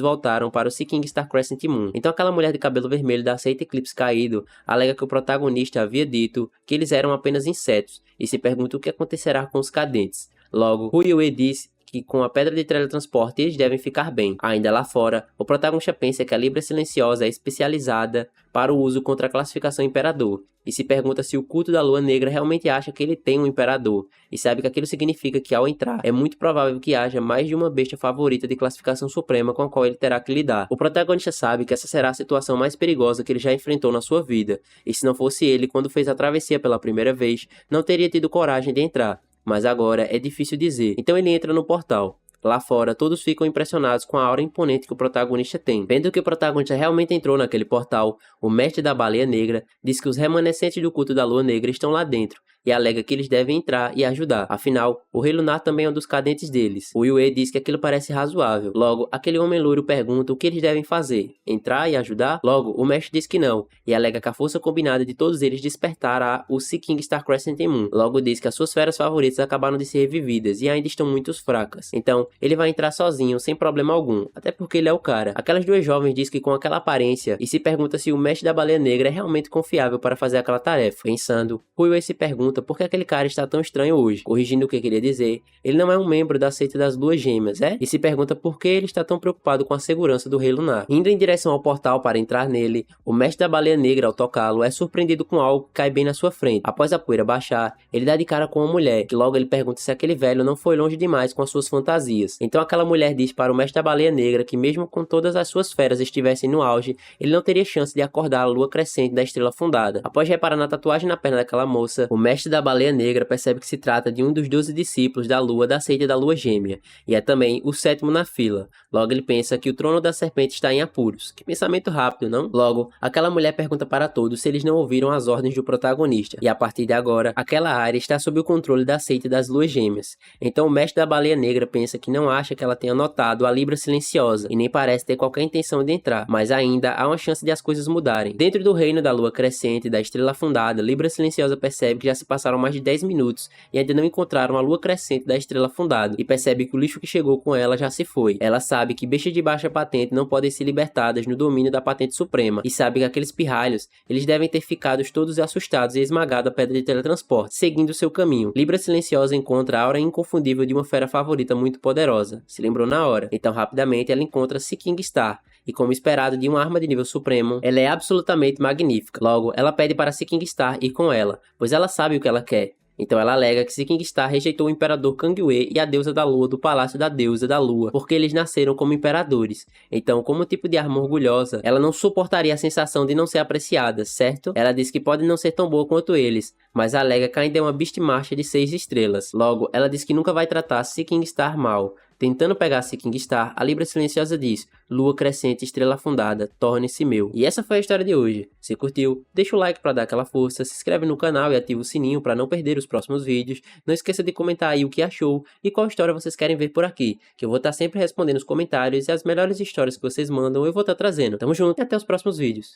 Speaker 1: voltaram para o Seeking Star Crescent Moon. Então aquela mulher de cabelo vermelho da seita Eclipse Caído alega que o protagonista havia dito que eles eram apenas insetos, e se pergunta o que acontecerá com os cadentes. Logo, Huiyue diz que com a pedra de teletransporte eles devem ficar bem. Ainda lá fora, o protagonista pensa que a Libra Silenciosa é especializada para o uso contra a classificação Imperador, e se pergunta se o culto da Lua Negra realmente acha que ele tem um Imperador, e sabe que aquilo significa que ao entrar, é muito provável que haja mais de uma besta favorita de classificação suprema com a qual ele terá que lidar. O protagonista sabe que essa será a situação mais perigosa que ele já enfrentou na sua vida, e se não fosse ele quando fez a travessia pela primeira vez, não teria tido coragem de entrar. Mas agora é difícil dizer. Então ele entra no portal. Lá fora, todos ficam impressionados com a aura imponente que o protagonista tem. Vendo que o protagonista realmente entrou naquele portal, o mestre da Baleia Negra diz que os remanescentes do culto da Lua Negra estão lá dentro, e alega que eles devem entrar e ajudar. Afinal, o Rei Lunar também é um dos cadentes deles. O Yue diz que aquilo parece razoável. Logo, aquele homem loiro pergunta o que eles devem fazer. Entrar e ajudar? Logo, o mestre diz que não, e alega que a força combinada de todos eles despertará o Seeking Star Crescent Moon. Logo diz que as suas feras favoritas acabaram de ser revividas e ainda estão muito fracas. Então, ele vai entrar sozinho, sem problema algum, até porque ele é o cara. Aquelas duas jovens diz que com aquela aparência, e se pergunta se o mestre da Baleia Negra é realmente confiável para fazer aquela tarefa. Pensando, Huiyue se pergunta por que aquele cara está tão estranho hoje. Corrigindo o que queria dizer, ele não é um membro da seita das Luas Gêmeas, é? E se pergunta por que ele está tão preocupado com a segurança do Rei Lunar. Indo em direção ao portal para entrar nele, o mestre da Baleia Negra, ao tocá-lo, é surpreendido com algo que cai bem na sua frente. Após a poeira baixar, ele dá de cara com uma mulher, que logo ele pergunta se aquele velho não foi longe demais com as suas fantasias. Então aquela mulher diz para o mestre da Baleia Negra que mesmo com todas as suas feras estivessem no auge, ele não teria chance de acordar a lua crescente da estrela fundada. Após reparar na tatuagem na perna daquela moça, o mestre da Baleia Negra percebe que se trata de um dos 12 discípulos da lua da seita da Lua Gêmea, e é também o sétimo na fila. Logo ele pensa que o trono da serpente está em apuros. Que pensamento rápido, não? Logo, aquela mulher pergunta para todos se eles não ouviram as ordens do protagonista, e a partir de agora, aquela área está sob o controle da seita das Luas Gêmeas. Então o mestre da Baleia Negra pensa que não acha que ela tenha notado a Libra Silenciosa, e nem parece ter qualquer intenção de entrar, mas ainda há uma chance de as coisas mudarem. Dentro do reino da Lua Crescente e da Estrela Fundada, Libra Silenciosa percebe que já se passaram mais de 10 minutos e ainda não encontraram a Lua Crescente da Estrela Fundada, e percebe que o lixo que chegou com ela já se foi. Ela sabe que bestas de baixa patente não podem ser libertadas no domínio da Patente Suprema, e sabe que aqueles pirralhos, eles devem ter ficado todos assustados e esmagado a pedra de teletransporte, seguindo seu caminho. Libra Silenciosa encontra a aura inconfundível de uma fera favorita muito poderosa, se lembrou na hora, então rapidamente ela encontra Seeking Star, e como esperado de uma arma de nível supremo, ela é absolutamente magnífica. Logo, ela pede para Seeking Star ir com ela, pois ela sabe o que ela quer. Então ela alega que Seeking Star rejeitou o imperador Kang Wei e a deusa da lua do palácio da deusa da lua, porque eles nasceram como imperadores. Então, como tipo de arma orgulhosa, ela não suportaria a sensação de não ser apreciada, certo? Ela diz que pode não ser tão boa quanto eles, mas alega que ainda é uma Beastmaster de 6 estrelas. Logo, ela diz que nunca vai tratar Seeking Star mal. Tentando pegar Seeking Star, a Libra Silenciosa diz: Lua Crescente, Estrela Fundada, torne-se meu. E essa foi a história de hoje. Se curtiu, deixa o like para dar aquela força, se inscreve no canal e ativa o sininho para não perder os próximos vídeos. Não esqueça de comentar aí o que achou e qual história vocês querem ver por aqui, que eu vou estar sempre respondendo os comentários, e as melhores histórias que vocês mandam eu vou estar trazendo. Tamo junto e até os próximos vídeos.